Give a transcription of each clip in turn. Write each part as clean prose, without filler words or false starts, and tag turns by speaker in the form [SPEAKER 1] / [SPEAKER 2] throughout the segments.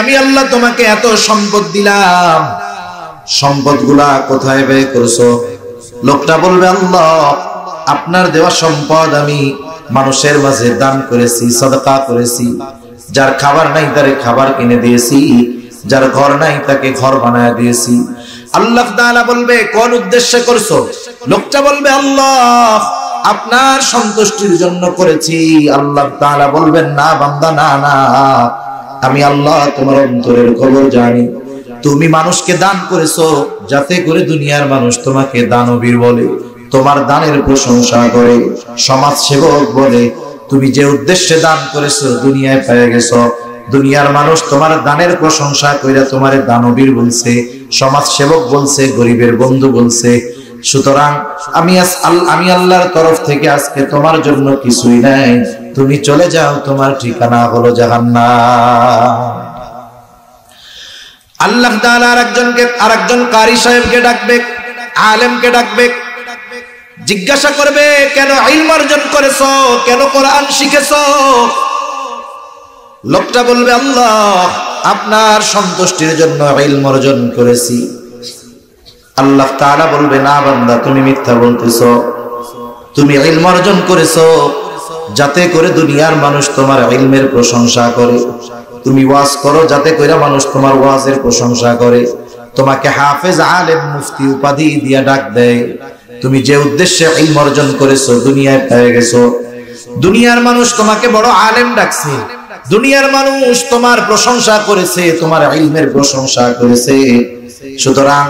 [SPEAKER 1] আমি আল্লাহ তোমাকে এত সম্পদ দিলাম, সম্পদগুলা কোথায় ব্যয় করছো? লোকটা বলবে, আল্লাহ আপনার দেওয়া সম্পদ আমি মানুষের মাঝে দান করেছি, সাদকা করেছি। যার খাবার নাই তারে খাবার কিনে দিয়েছি, যার ঘর নাই তাকে ঘর বানায় দিয়েছি। আল্লাহ তাআলা বলবে, কোন উদ্দেশ্যে করছো? লোকটা বলবে, আল্লাহ আপনার সন্তুষ্টির জন্য করেছি। আল্লাহ তাআলা বলবেন, না বান্দা, না না, আমি আল্লাহ তোমার অন্তরের খবর জানি। তুমি মানুষকে দান করেছো যাতে করে দুনিয়ার মানুষ তোমাকে দানবীর বলে, তোমার দানের প্রশংসা করে, সমাজ সেবক বলে। তুমি যে উদ্দেশ্যে দান করেছো দুনিয়ায় পেয়ে গেছো, দুনিয়ার মানুষ তোমার দানের প্রশংসা কইরা তোমারে দানবীর বলছে, সমাজ সেবক বলছে, গরিবের বন্ধু বলছে। সুতরাং আমি আল্লাহর তরফ থেকে আজকে তোমার জন্য কিছুই নাই, তুমি চলে যাও, তোমার ঠিকানা হলো জাহান্নাম। আল্লাহ তাআলা আরেকজন কারি সাহেবকে ডাকবে, আলেমকে ডাকবে, জিজ্ঞাসা করবে, কেন ইলম অর্জন করেছো, কেন কোরআন শিখেছো? লোকটা বলবে, আল্লাহ আপনার সন্তুষ্টির জন্য ইলম অর্জন করেছি। আল্লাহ তাআলা বলবে, না বান্দা, তুমি মিথ্যা বলতেছো। তুমি ইলম অর্জন করেছো যাতে করে দুনিয়ার মানুষ তোমার ইলমের প্রশংসা করে। তুমি ওয়াজ করো যাতে করে মানুষ তোমার ওয়াজের প্রশংসা করে, তোমাকে হাফেজ, আলেম, মুফতি উপাধি দিয়া ডাক দেয়। তুমি যে উদ্দেশ্যে ইলম অর্জন করেছো দুনিয়ায় পেয়ে গেছো। দুনিয়ার মানুষ তোমাকে বড় আলেম ডাকছে, দুনিয়ার মানুষ তোমার প্রশংসা করেছে, তোমার ইলমের প্রশংসা করেছে। সুতরাং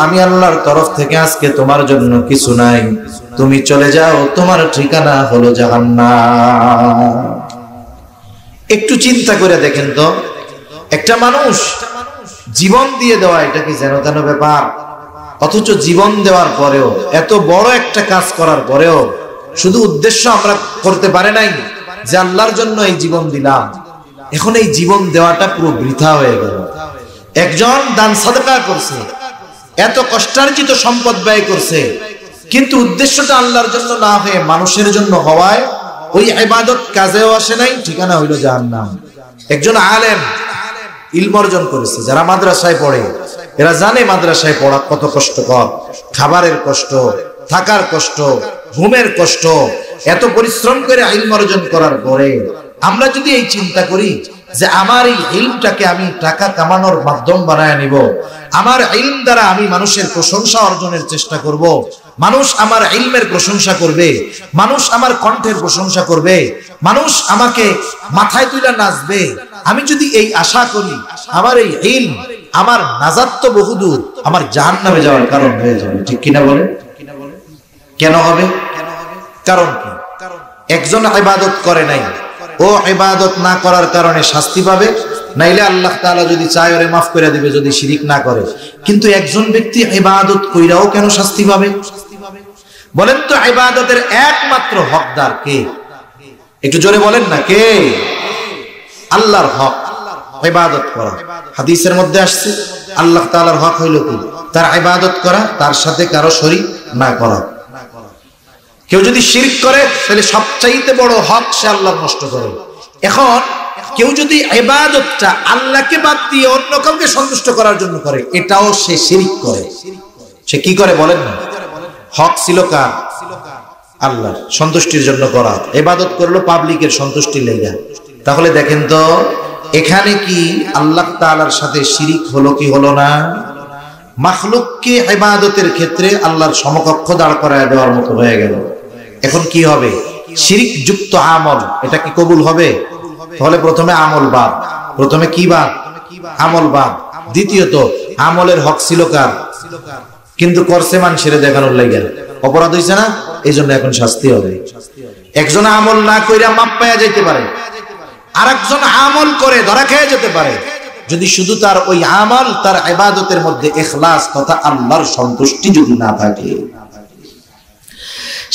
[SPEAKER 1] আমি আল্লাহর তরফ থেকে আজকে তোমার জন্য কিছু নাই, তুমি চলে যাও, তোমার ঠিকানা হলো জাহান্নাম। একটু চিন্তা করে দেখেন তো, একটা মানুষ জীবন দিয়ে দেওয়া, এটা কি যেন তেন ব্যাপার? অথচ জীবন দেওয়ার পরেও, এত বড় একটা কাজ করার পরেও শুধু উদ্দেশ্য আমরা করতে পারে নাই যে আল্লাহর জন্য এই জীবন দিলাম, এখন এই জীবন দেওয়াটা পুরো বৃথা হয়ে গেল। একজন দান সাদকা করছে, এত কষ্টার্জিত সম্পদ ব্যয় করছে, কিন্তু উদ্দেশ্যটা আল্লাহর জন্য না হয়ে মানুষের জন্য হওয়ায় ওই ইবাদত কাজেও আসে নাই, ঠিকানা হইল জাহান্নাম। একজন আলেম ইলম অর্জন করেছে, যারা মাদ্রাসায় পড়ে এরা জানে মাদ্রাসায় পড়া কত কষ্টকর, খাবারের কষ্ট, থাকার কষ্ট, ঘুমের কষ্ট। এত পরিশ্রম করে ইলম অর্জন করার পরে আমরা যদি এই চিন্তা করি যে আমার এই ইলমটাকে আমি টাকা কামানোর মাধ্যম বানায় নিব, আমার ইলম দ্বারা আমি মানুষের প্রশংসা অর্জনের চেষ্টা করব, মানুষ আমার ইলমের প্রশংসা করবে, মানুষ আমার কণ্ঠের প্রশংসা করবে, মানুষ আমাকে মাথায় তুলে নাচবে, আমি যদি এই আশা করি, আমার এই ইলম আমার নাজাত তো বহুদূর, আমার জাহান্নামে যাওয়ার কারণ হয়ে যাবে। ঠিক কিনা বলে? কেন হবে? কারণ কি? একজন ইবাদত করে নাই, ও ইবাদত না করার কারণে শাস্তি পাবে, নাইলে আল্লাহ তাআলা যদি চায় ওরে মাফ করে দিবে যদি শিরিক না করে। কিন্তু একজন ব্যক্তি ইবাদত কইরাও কেন শাস্তি পাবে? বলেন তো, ইবাদতের একমাত্র হকদার কে? একটু জোরে বলেন না, কে? আল্লাহর হক ইবাদত করা। হাদিসের মধ্যে আসছে আল্লাহ তাআলার হক হইল কি? তার ইবাদত করা, তার সাথে কারো শরীক না করা। কেউ যদি শিরক করে তাহলে সবচাইতে বড় হক সে আল্লাহ নষ্ট করে। এখন কেউ যদি ইবাদতটা আল্লাহকে বাদ দিয়ে অন্য কাউকে সন্তুষ্ট করার জন্য করে, এটাও সে শিরক করে। সে কি করে বলেন না? হক ছিল কার? আল্লাহর সন্তুষ্টির জন্য করা, ইবাদত করলো পাবলিকের সন্তুষ্টি লেগে। তাহলে দেখেন তো, এখানে কি আল্লাহ তাআলার সাথে শিরক হলো কি হলো না? মাখলুককে ইবাদতের ক্ষেত্রে আল্লাহর সমকক্ষ দাঁড় করায় দেওয়ার মতো হয়ে গেল। এখন কি হবে? শিরক যুক্ত আমল, এটা কি কবুল হবে? তাহলে প্রথমে আমল বাদ, প্রথমে কি বাদ? আমল বাদ। দ্বিতীয়ত আমলের হক ছিল কার? কিন্তু করছে মানুষের দেখানোর লাগে, অপরাধ হইছে না, এই জন্য এখন শাস্তি হবে। একজন আমল না কইরা মাপ পাওয়া যাইতে পারে, আরেকজন আমল করে ধরা খেয়ে যেতে পারে, যদি শুধু তার ওই আমল, তার ইবাদতের মধ্যে ইখলাস তথা আল্লাহর সন্তুষ্টি যদি না থাকে।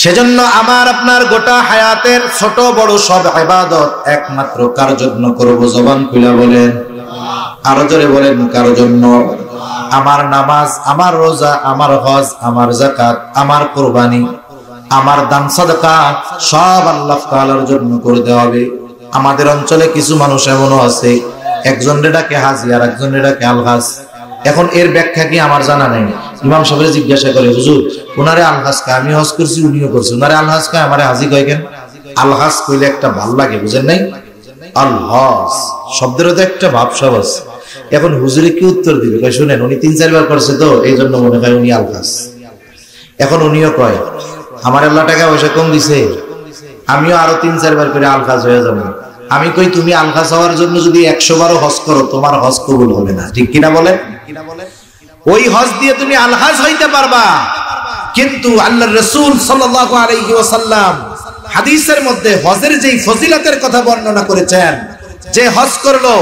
[SPEAKER 1] সেজন্য আমার আপনার গোটা হায়াতের ছোট বড় সব ইবাদত একমাত্র কার জন্য করব? জবান খুলে বলেন, আরো জোরে বলেন, কার জন্য? আমার নামাজ, আমার রোজা, আমার হজ, আমার যাকাত, আমার কুরবানি, আমার দান সাদকা সব আল্লাহ তাআলার জন্য করতে হবে। আমাদের অঞ্চলে কিছু মানুষ এমনও আছে একজনের ডাকে হাজি আর একজনের ডাকে আলহাজ। এখন এর ব্যাখ্যা কি আমার জানা নেই। ইমাম সাহেব জিজ্ঞাসা করে, হুজুর ওনারে আলহাজ কা, আমি হজ করছি উনিও করছি, ওনারে আলহাজ কা আমারে হাজি কয় কেন? আলহাজ কইলে একটা ভাল লাগে, বুঝেন নাই? আলহাজ শব্দের তো একটা ভাবসাব আছে। এখন হুজুরে কি উত্তর দিবে? কয় শুনেন, উনি 3-4 বার করছে তো এই জন্য মনে হয় উনি আলহাজ। এখন উনিও কয় আমার আল্লাহ টাকা পয়সা কম দিছে, আমিও আরো 3-4 বার করে আলহাজ হয়ে যাবো। আমি কই তুমি আলহাজ হওয়ার জন্য যদি 100 বারও হজ করো তোমার হজ কবুল হবে না, ঠিক কিনা বলে? ওই হজ দিয়ে তুমি আলহাজ হইতে পারবা, কিন্তু আল্লাহর রাসূল সাল্লাল্লাহু আলাইহি ওয়াসাল্লাম হাদিসের মধ্যে হজের যেই ফজিলতের কথা বর্ণনা করেছেন, যে হজ করলো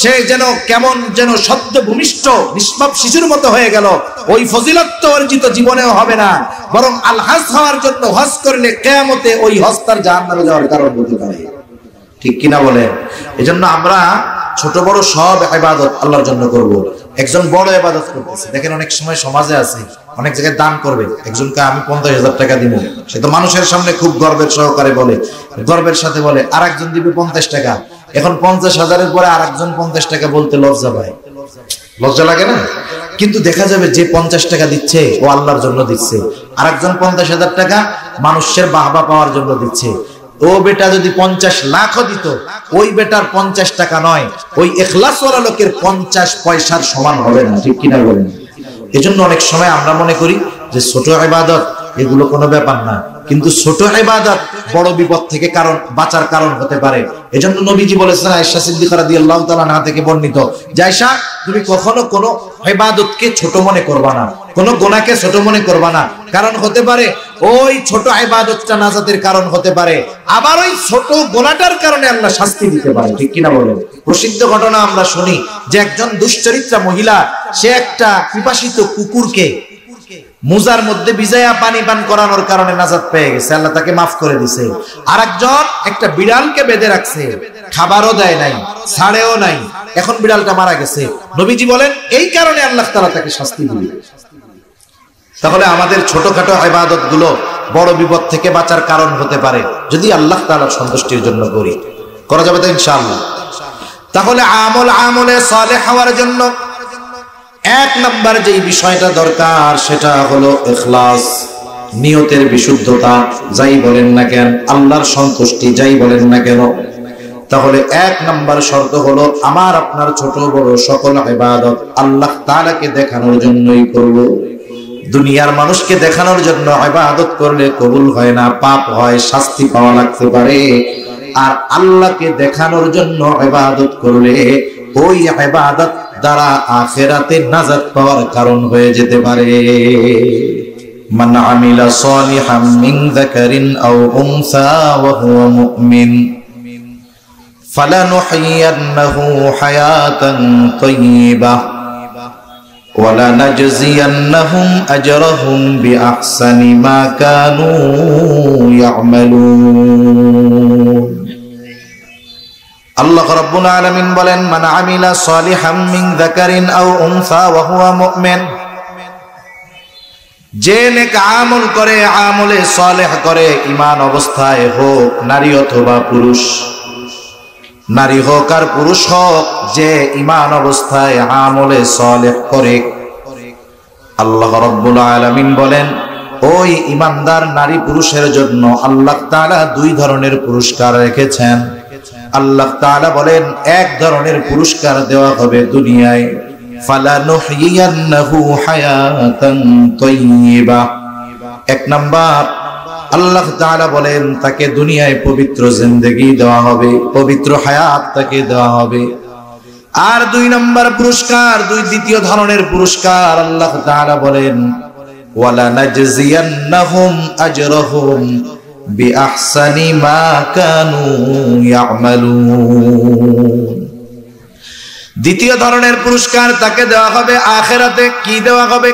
[SPEAKER 1] সে যেন কেমন যেন সদ্য ভূমিষ্ঠ নিষ্পাপ শিশুর মতো হয়ে গেল, ওই ফজিলত তো অর্জিত জীবনেও হবে না, বরং আলহাজ হওয়ার জন্য হজ করলে কিয়ামতে ওই হজ তার জাহান্নামে যাওয়ার কারণ হতে পারে, ঠিক কিনা বলে? এজন্য আমরা ছোট বড় সব ইবাদত আল্লাহর জন্য করব। একজন বড় ইবাদত করতেছে, দেখেন অনেক সময় সমাজে আছে অনেক জায়গায় দান করবে, একজনকে আমি 50,000 টাকা দিব, সে তো মানুষের সামনে খুব গর্বের সহকারে বলে, গর্বের সাথে বলে, আর একজন দিবে 50 টাকা। এখন 50,000-এর পরে আর একজন 50 টাকা বলতে লজ্জা পায়, লজ্জা লাগে না? কিন্তু দেখা যাবে যে 50 টাকা দিচ্ছে ও আল্লাহর জন্য দিচ্ছে, আর একজন 50,000 টাকা মানুষের বাহবা পাওয়ার জন্য দিচ্ছে। ও বেটা যদি 50 লাখও দিত, ওই বেটার 50 টাকা নয়, ওই ইখলাসওয়ালা লোকের 50 পয়সার সমান হবে না, ঠিক কিনা বলেন? এজন্য অনেক সময় আমরা মনে করি যে ছোট ইবাদত এগুলো কোনো ব্যাপার না, কিন্তু ছোট ইবাদত বড় বিপদ থেকে কারণ বাঁচার কারণ হতে পারে। এজন্য নবীজি বলেছেন আয়েশা সিদ্দিকা রাদিয়াল্লাহু তাআলা আনহা থেকে বর্ণিত, যে আয়েশা তুমি কখনো কোনো ইবাদতকে ছোট মনে করবা না, কোনো গুনাহকে ছোট মনে করবা না, কারণ হতে পারে ওই ছোট ইবাদতটা নাজাতের কারণ হতে পারে, আবার ওই ছোট গুনাহটার কারণে আল্লাহ শাস্তি দিতে পারে, ঠিক কিনা বলেন? প্রসিদ্ধ ঘটনা আমরা শুনি যে একজন দুশ্চরিত্রা মহিলা সে একটা পিপাসিত কুকুরকে মুজার মধ্যে ভিজায়া পানি পান করানোর কারণে নাজাত পেয়ে গেছে, আল্লাহ তাকে মাফ করে দিয়েছে। আরেকজন একটা বিড়ালকে বেঁধে রাখছে, খাবারও দেয় নাই, ছাড়েও নাই, এখন বিড়ালটা মারা গেছে। নবীজি বলেন এই কারণে আল্লাহ তাআলা তাকে শাস্তি দিবেন। তাহলে আমাদের ছোটখাটো ইবাদত গুলো বড় বিপদ থেকে বাঁচার কারণ হতে পারে যদি আল্লাহ তাআলার সন্তুষ্টির জন্য করি। করা যাবে তো ইনশাআল্লাহ? তাহলে আমলে সালেহ হওয়ার জন্য 1 নাম্বার যেই বিষয়টা দরকার সেটা হলো ইখলাস, নিয়তের বিশুদ্ধতা। যাই বলেন না কেন, আল্লাহর সন্তুষ্টি যাই বলেন না কেন, তাহলে 1 নাম্বার শর্ত হলো আমার আপনার ছোট বড় সকল ইবাদত আল্লাহ তাআলাকে দেখানোর জন্যই করব। দুনিয়ার মানুষকে দেখানোর জন্য ইবাদত করলে কবুল হয় না, পাপ হয়, শাস্তি পাওয়া লাগতে পারে। আর আল্লাহকে দেখানোর জন্য ইবাদত করলে ওই ইবাদত দ্বারা আখিরাতে নাজাত পাওয়ার কারণ হয়ে যেতে পারে। মান আমিলা সালিহাম মিন যাকারিন আও উনসা ওয়া হুয়া মুমিন ফালানুহয়িয়ান্নাহু হায়াতান তাইয়্যিবাহ ওয়া লানাজজিয়ান্নাহুম আজরাহুম বিআহসানি মা কানু ইয়ামালুন। আল্লাহ রাব্বুল আলামিন বলেন, মান আমিলা সালিহাম মিন যাকারিন আও উনসা ওয়া হুয়া মুমিন, যে নেক আমল করে, আমলে সালেহ করে, ঈমান অবস্থায় হোক, নারী অথবা পুরুষ, নারী হোক আর পুরুষ হোক, যে ঈমান অবস্থায় আমলে সালেহ করে, আল্লাহ রাব্বুল আলামিন বলেন ওই ঈমানদার নারী পুরুষের জন্য আল্লাহ তাআলা 2 ধরনের পুরস্কার রেখেছেন। আল্লাহ তাআলা বলেন 1 ধরনের পুরস্কার দেওয়া হবে দুনিয়ায়, ফালানুহয়িয়ান্নাহু হায়াতান তাইয়্যিবা। 1 নাম্বার আল্লাহ তাআলা বলেন তাকে দুনিয়ায় পবিত্র জিন্দেগি দেওয়া হবে, পবিত্র হায়াত তাকে দেওয়া হবে। আর 2 নাম্বার পুরস্কার, দ্বিতীয় ধরনের পুরস্কার আল্লাহ তাআলা বলেন ওয়ালা নাজজিয়ান্নাহুম আজরাহুম বিআহসানি মা কানু ইয়ামালুন। দ্বিতীয় ধরনের পুরস্কার তাকে দেওয়া হবে আখিরাতে। কি দেওয়া হবে?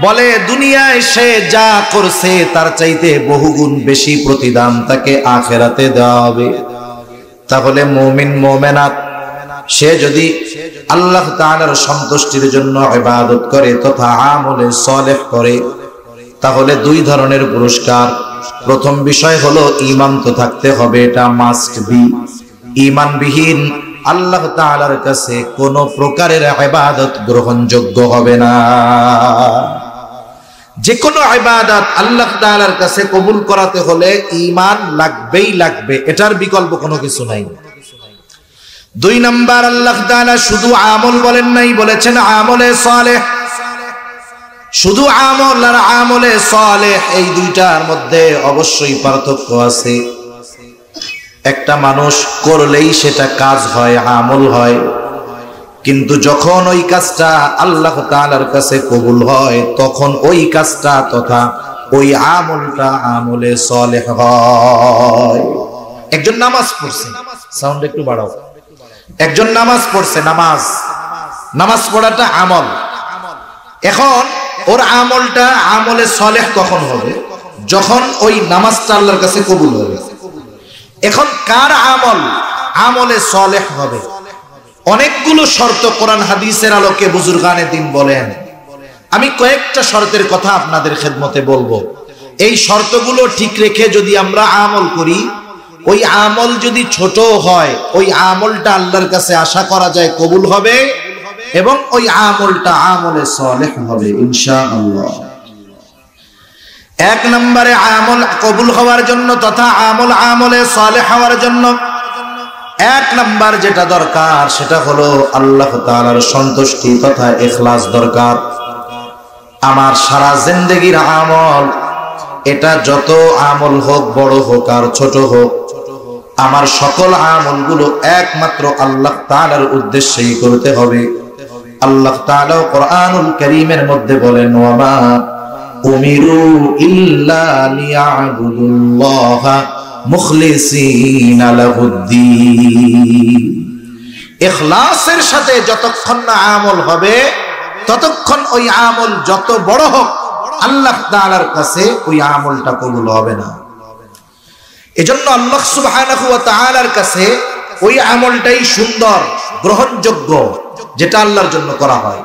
[SPEAKER 1] বলে দুনিয়ায় সে যা করছে তার চাইতে বহুগুণ বেশি প্রতিদান তাকে আখিরাতে দেওয়া হবে। তাহলে মুমিন মুমিনাত সে যদি আল্লাহ তাআলার সন্তুষ্টির জন্য ইবাদত করে তথা আমলে সালেহ করে, তাহলে 2 ধরনের পুরস্কার। প্রথম বিষয় হলো ঈমান তো থাকতে হবে, এটা মাস্ট বি। ঈমানবিহীন আল্লাহ তাআলার কাছে কোনো প্রকারের ইবাদত গ্রহণযোগ্য হবে না। যে কোনো ইবাদত আল্লাহ তাআলার কাছে কবুল করাতে হলে ঈমান লাগবেই লাগবে, এটার বিকল্প কোনো কিছু নাই। 2 নাম্বার, আল্লাহ তাআলা শুধু আমল বলেন নাই, বলেছেন আমলে সালেহ। শুধু আমল আর আমলে সালেহ এই দুইটার মধ্যে অবশ্যই পার্থক্য আছে। একটা মানুষ করলেই সেটা কাজ হয়, আমল হয়, কিন্তু যখন ওই কাজটা আল্লাহ তাআলার কাছে কবুল হয় তখন ওই কাজটা তথা ওই আমলটা আমলে সালেহ হয়। একজন নামাজ পড়ছে, সাউন্ড একটু বাড়াও। একজন নামাজ পড়ছে, নামাজ পড়াটা আমল। এখন ওর আমলটা আমলে সালেহ কখন হবে? যখন ওই নামাজটা আল্লাহর কাছে কবুল হবে। এখন কার আমল আমলে সালেহ হবে? অনেকগুলো শর্ত কোরআন হাদিসের আলোকে বুজুর্গানে দ্বীন বলেন। আমি কয়েকটা শর্তের কথা আপনাদের খেদমতে বলবো। এই শর্তগুলো ঠিক রেখে যদি আমরা আমল করি, ওই আমল যদি ছোট হয় ওই আমলটা আল্লাহর কাছে আশা করা যায় কবুল হবে এবং ওই আমলটা আমলে সালেহ হবে ইনশাআল্লাহ। 1 নম্বরে আমল কবুল হওয়ার জন্য তথা আমল আমলে সালেহ হওয়ার জন্য 1 নাম্বার যেটা দরকার সেটা হলো আল্লাহ তাআলার সন্তুষ্টি তথা ইখলাস দরকার। আমার সারা জিন্দেগীর আমল, এটা যত আমল হোক, বড় হোক আর ছোট হোক, আমার সকল আমলগুলো একমাত্র আল্লাহ তাআলার উদ্দেশ্যেই করতে হবে। আল্লাহ তাআলা কোরআনুল কারীমের মধ্যে বলেন, ওয়ামা উমিরু ইল্লা লিয়াবুদুল্লাহা মুখলিসিনা লাহুদ্দীন। ইখলাসের সাথে যতক্ষণ না আমল হবে ততক্ষণ ওই আমল যত বড় হোক আল্লাহ তাআলার কাছে ওই আমলটা কবুল হবে না। এজন্য আল্লাহ সুবহানাহু ওয়া তাআলার কাছে ওই আমলটাই সুন্দর, গ্রহণযোগ্য, যেটা আল্লাহর জন্য করা হয়।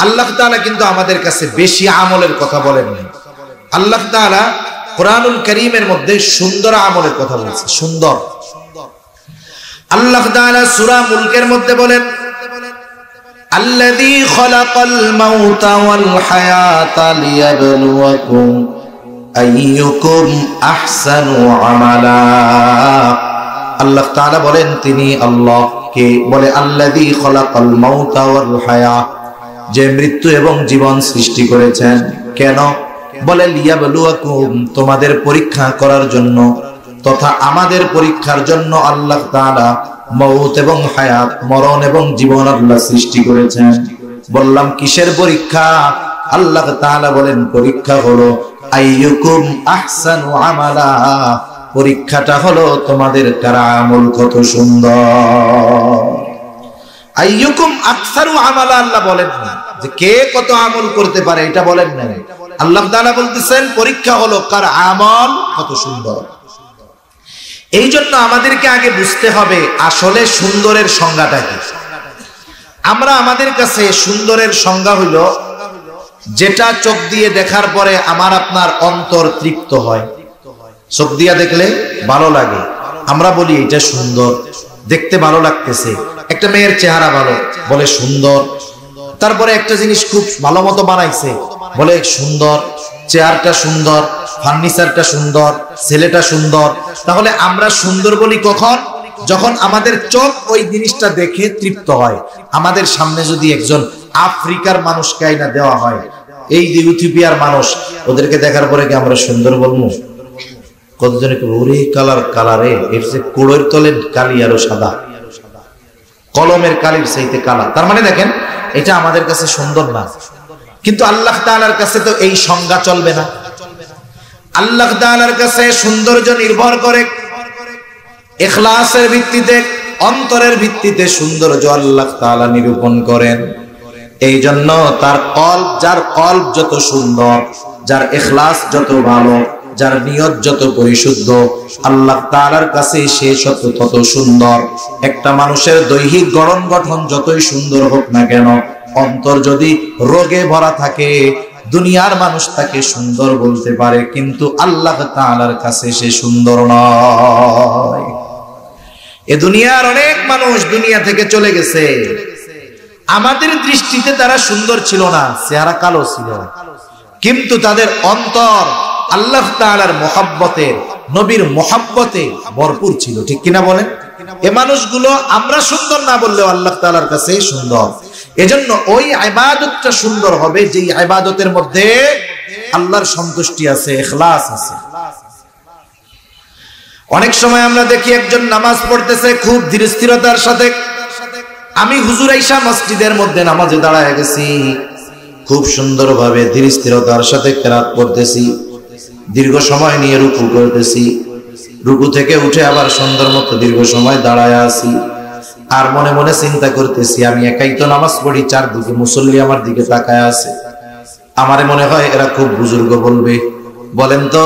[SPEAKER 1] আল্লাহ তাআলা কিন্তু আমাদের কাছে বেশি আমলের কথা বলেন না। আল্লাহ তাআলা কোরআনুল কারীমের মধ্যে সুন্দর আমলের কথা বলছে, সুন্দর। আল্লাহ তাআলা সূরা মুলকের মধ্যে বলেন, আল্লাযী খালাকাল মাউতা ওয়াল হায়াতা লিয়াবলুয়াকুম আইয়ুকুম আহসানু আমালা। আল্লাহ তাআলা বলেন, তিনি আল্লাহ কে বলে আল্লাযী খালাকাল মাউতা ওয়াল হায়া, যে মৃত্যু এবং জীবন সৃষ্টি করেছেন। কেন? বলে লিয়াবলুয়াকুম, তোমাদের পরীক্ষা করার জন্য তথা আমাদের পরীক্ষার জন্য আল্লাহ তাআলা মউত এবং হায়াত, মরণ এবং জীবন আল্লাহ সৃষ্টি করেছেন। বললাম কিসের পরীক্ষা? আল্লাহ তাআলা বলেন পরীক্ষা হলো আইয়ুকুম আহসানু আমালা, পরীক্ষাটা হলো তোমাদের কার আমল কত সুন্দর। আইয়ুকুম আকসারু আমালা আল্লাহ বলেন না যে কে কত আমল করতে পারে, এটা বলেন না। আল্লাহ তাআলা বলতেছেন পরীক্ষা হলো কার আমল কত সুন্দর। এই জন্য আমাদেরকে আগে বুঝতে হবে আসলে সুন্দরের সংজ্ঞাটা কি। আমরা আমাদের কাছে সুন্দরের সংজ্ঞা হইল যেটা চোখ দিয়ে দেখার পরে আমার আপনার অন্তর তৃপ্ত হয়। চোখ দিয়ে দেখলে ভালো লাগে, আমরা বলি এটা সুন্দর, দেখতে ভালো লাগতেছে। একটা মেয়ের চেহারা ভালো, বলে সুন্দর। তারপরে একটা জিনিস খুব ভালো মতো বানাইছে, বলে সুন্দর, চেয়ারটা সুন্দর, ফার্নিচারটা সুন্দর, ছেলেটা সুন্দর। তাহলে আমরা সুন্দর বলি কখন? যখন আমাদের চোখ ওই জিনিসটা দেখে তৃপ্ত হয়। আমাদের সামনে যদি একজন আফ্রিকার মানুষকে আইনা দেওয়া হয়, এই যে ইথিওপিয়ার মানুষ, ওদেরকে দেখার পরে কি আমরা সুন্দর বলবো? কতজনে ওরে কালার কালারে, এর যে কোড়ের তলে কালি আরো সাদা, কলমের কালির চাইতে কালা। তার মানে দেখেন এটা আমাদের কাছে সুন্দর না। কিন্তু আল্লাহ তাআলার কাছে তো এই সংজ্ঞা চলবে না। আল্লাহ তাআলার কাছে সৌন্দর্য নির্ভর করে ইখলাসের ভিত্তিতে, অন্তরের ভিত্তিতে সৌন্দর্য আল্লাহ তাআলা নিরূপণ করেন। এই জন্য তার কলব, যার কলব যত সুন্দর, যার ইখলাস যত ভালো, যার নিয়ত যত পরিশুদ্ধ, আল্লাহ তাআলার কাছে সে তত সুন্দর। একটা মানুষের দৈহিক গঠন যতই সুন্দর হোক না কেন, অন্তর যদি রোগে ভরা থাকে, দুনিয়ার মানুষ তাকে সুন্দর বলতে পারে, কিন্তু আল্লাহ তাআলার কাছে সে সুন্দর নয়। এ দুনিয়ার অনেক মানুষ দুনিয়া থেকে চলে গেছে, আমাদের দৃষ্টিতে তারা সুন্দর ছিল না, চেহারা কালো ছিল, কিন্তু তাদের অন্তর আল্লাহ তাআলার মহব্বতে, নবীর মহব্বতে ভরপুর ছিল। ঠিক কিনা বলেন? এ মানুষগুলো আমরা সুন্দর না বললেও আল্লাহ তাআলার কাছে সুন্দর। এজন্য ওই ইবাদতটা সুন্দর হবে যেই ইবাদতের মধ্যে আল্লাহর সন্তুষ্টি আছে, ইখলাস আছে। অনেক সময় আমরা দেখি একজন নামাজ পড়তেছে খুব ধীর স্থিরতার সাথে, আমি হুজুর আইসা মসজিদের মধ্যে নামাজে দাঁড়ায় গেছি, খুব সুন্দরভাবে ধীর স্থিরতার সাথে কিরাত পড়তেছি, দীর্ঘ সময় নিয়ে রুকু করতেছি, রুকু থেকে উঠে আবার সুন্দর মতো দীর্ঘ সময় দাঁড়ায় আছি, আর মনে মনে চিন্তা করতেছি আমি একাই তো নামাজ পড়ি, চারদিকে মুসল্লি আমার দিকে তাকায় আছে, আমারে মনে হয় এরা খুব বুজুর্গ বলবে। বলেন তো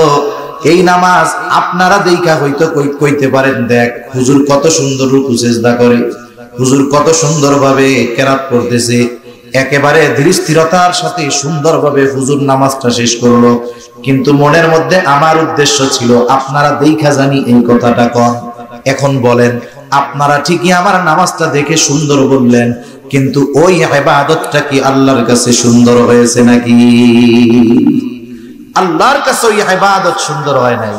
[SPEAKER 1] এই নামাজ আপনারা দেখা হয়তো কইতে পারেন, দেখ হুজুর কত সুন্দর রুকু সিজদা করে, হুজুর কত সুন্দরভাবে কিরাত করতেছে, একেবারে ধীর স্থিরতার সাথে সুন্দরভাবে হুজুর নামাজটা শেষ করলো, কিন্তু মনের মধ্যে আমার উদ্দেশ্য ছিল আপনারা দেখা জানি এই কথাটা কন। এখন বলেন আপনারা ঠিকই আমার নামাজটা দেখে সুন্দর বললেন, কিন্তু ওই ইবাদতটা কি আল্লাহর কাছে সুন্দর হয়েছে নাকি? আল্লাহর কাছে ওই ইবাদত সুন্দর হয় নাই।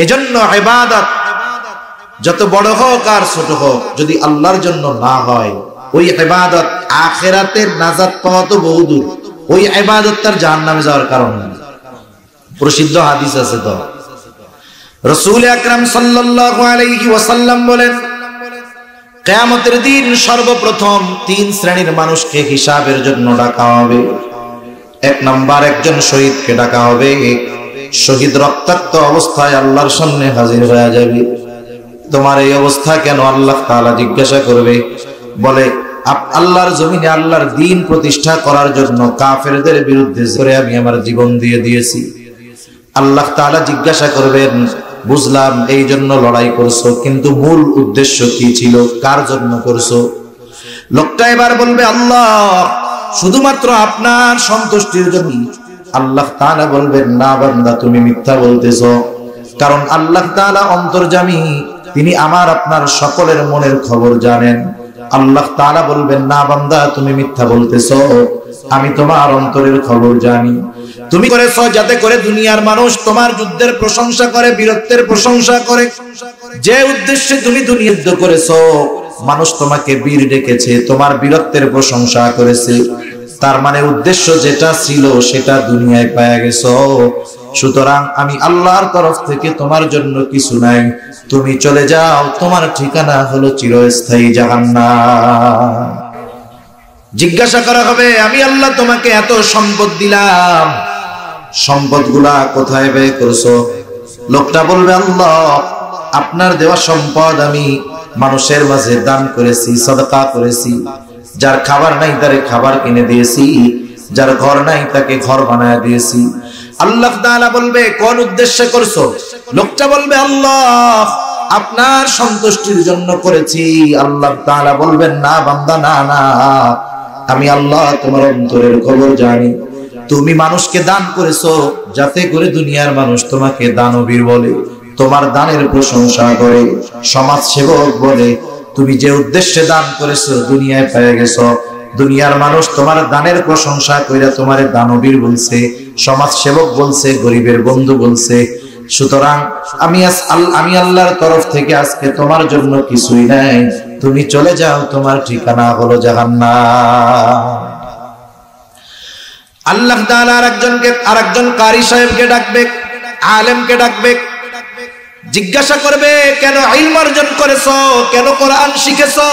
[SPEAKER 1] এজন্য ইবাদত যত বড় হোক আর ছোট হোক, যদি আল্লাহর জন্য না হয়, ওই ইবাদত আখিরাতের নাজাত পাওয়া তো বহুদূর, ওই ইবাদত তার জাহান্নামে যাওয়ার কারণ না। প্রসিদ্ধ হাদিস আছে তো, রাসূল আকরাম সাল্লাল্লাহু আলাইহি ওয়াসাল্লাম বলেন, কিয়ামতের দিন সর্বপ্রথম তিন শ্রেণীর মানুষকে হিসাবের জন্য ডাকা হবে। এক নাম্বার একজন শহীদকে ডাকা হবে, শহীদ রক্তাক্ত অবস্থায় আল্লাহর সামনে হাজির হয়ে যাবে। তোমার এই অবস্থা কেন? আল্লাহ তাআলা জিজ্ঞাসা করবে, বলে আল্লাহর জমিনে আল্লাহর দ্বীন প্রতিষ্ঠা করার জন্য কাফেরদের বিরুদ্ধে করে আমি আমার জীবন দিয়ে দিয়েছি। আল্লাহ তাআলা জিজ্ঞাসা করবেন, বুঝলাম এই জন্য লড়াই করছো, কিন্তু মূল উদ্দেশ্য কি ছিল, কার জন্য করছো? লোকটা এবার বলবে, আল্লাহ, শুধুমাত্র আপনার সন্তুষ্টির জন্য। আল্লাহ তাআলা বলবেন, না বান্দা, তুমি মিথ্যা বলতেছো, কারণ আল্লাহ তাআলা অন্তর্যামী, তিনি আমার আপনার সকলের মনের খবর জানেন। আল্লাহ তাআলা বলবেন, না বান্দা, তুমি মিথ্যা বলতেছো, আমি তোমার অন্তরের খবর জানি। তুমি করেছো যাতে করে দুনিয়ার মানুষ তোমার যুদ্ধের প্রশংসা করে, বীরত্বের প্রশংসা করে। যে উদ্দেশ্যে তুমি দুনিয়া যুদ্ধ করেছো, মানুষ তোমাকে বীর ডেকেছে, তোমার বীরত্বের প্রশংসা করেছে, তার মানে উদ্দেশ্য যেটা ছিল সেটা দুনিয়ায় পাওয়া গেছো। সুতরাং আমি আল্লাহর তরফ থেকে তোমার জন্য কিছু নাই, তুমি চলে যাও, তোমার ঠিকানা হলো চিরস্থায়ী জাহান্নাম। জিজ্ঞাসা করা হবে, আমি আল্লাহ তোমাকে এত সম্পদ দিলাম, সম্পদগুলা কোথায় ব্যয় করছো? লোকটা বলবে, আল্লাহ, আপনার দেওয়া সম্পদ আমি মানুষের মাঝে দান করেছি, সাদকা করেছি, যার খাবার নাই তারে খাবার কিনে দিয়েছি, যার ঘর নাই তাকে ঘর বানায় দিয়েছি। আল্লাহ তাআলা বলবে, কোন উদ্দেশ্যে করছো? লোকটা বলবে, আল্লাহ, আপনার সন্তুষ্টির জন্য করেছি। আল্লাহ তাআলা বলবেন, না বান্দা, না না, আমি আল্লাহ তোমার অন্তরের খবর জানি। তুমি মানুষকে দান করেছো যাতে করে দুনিয়ার মানুষ তোমাকে দানবীর বলে, তোমার দানের প্রশংসা করে, সমাজ সেবক বলে। তুমি যে উদ্দেশ্যে দান করেছো দুনিয়ায় পেয়ে গেছো, দুনিয়ার মানুষ তোমার দানের প্রশংসা কইরা তোমারে দানবীর বলছে, সমাজ সেবক বলছে, গরিবের বন্ধু বলছে। সুতরাং আমি আল্লাহর তরফ থেকে আজকে তোমার জন্য কিছুই নাই, তুমি চলে যাও, তোমার ঠিকানা হলো জাহান্নাম। আল্লাহ তাআলা আরেকজন কারি সাহেবকে ডাকবে, আলেমকে ডাকবে, জিজ্ঞাসা করবে, কেন ইলম অর্জন করেছো, কেন কোরআন শিখেছো?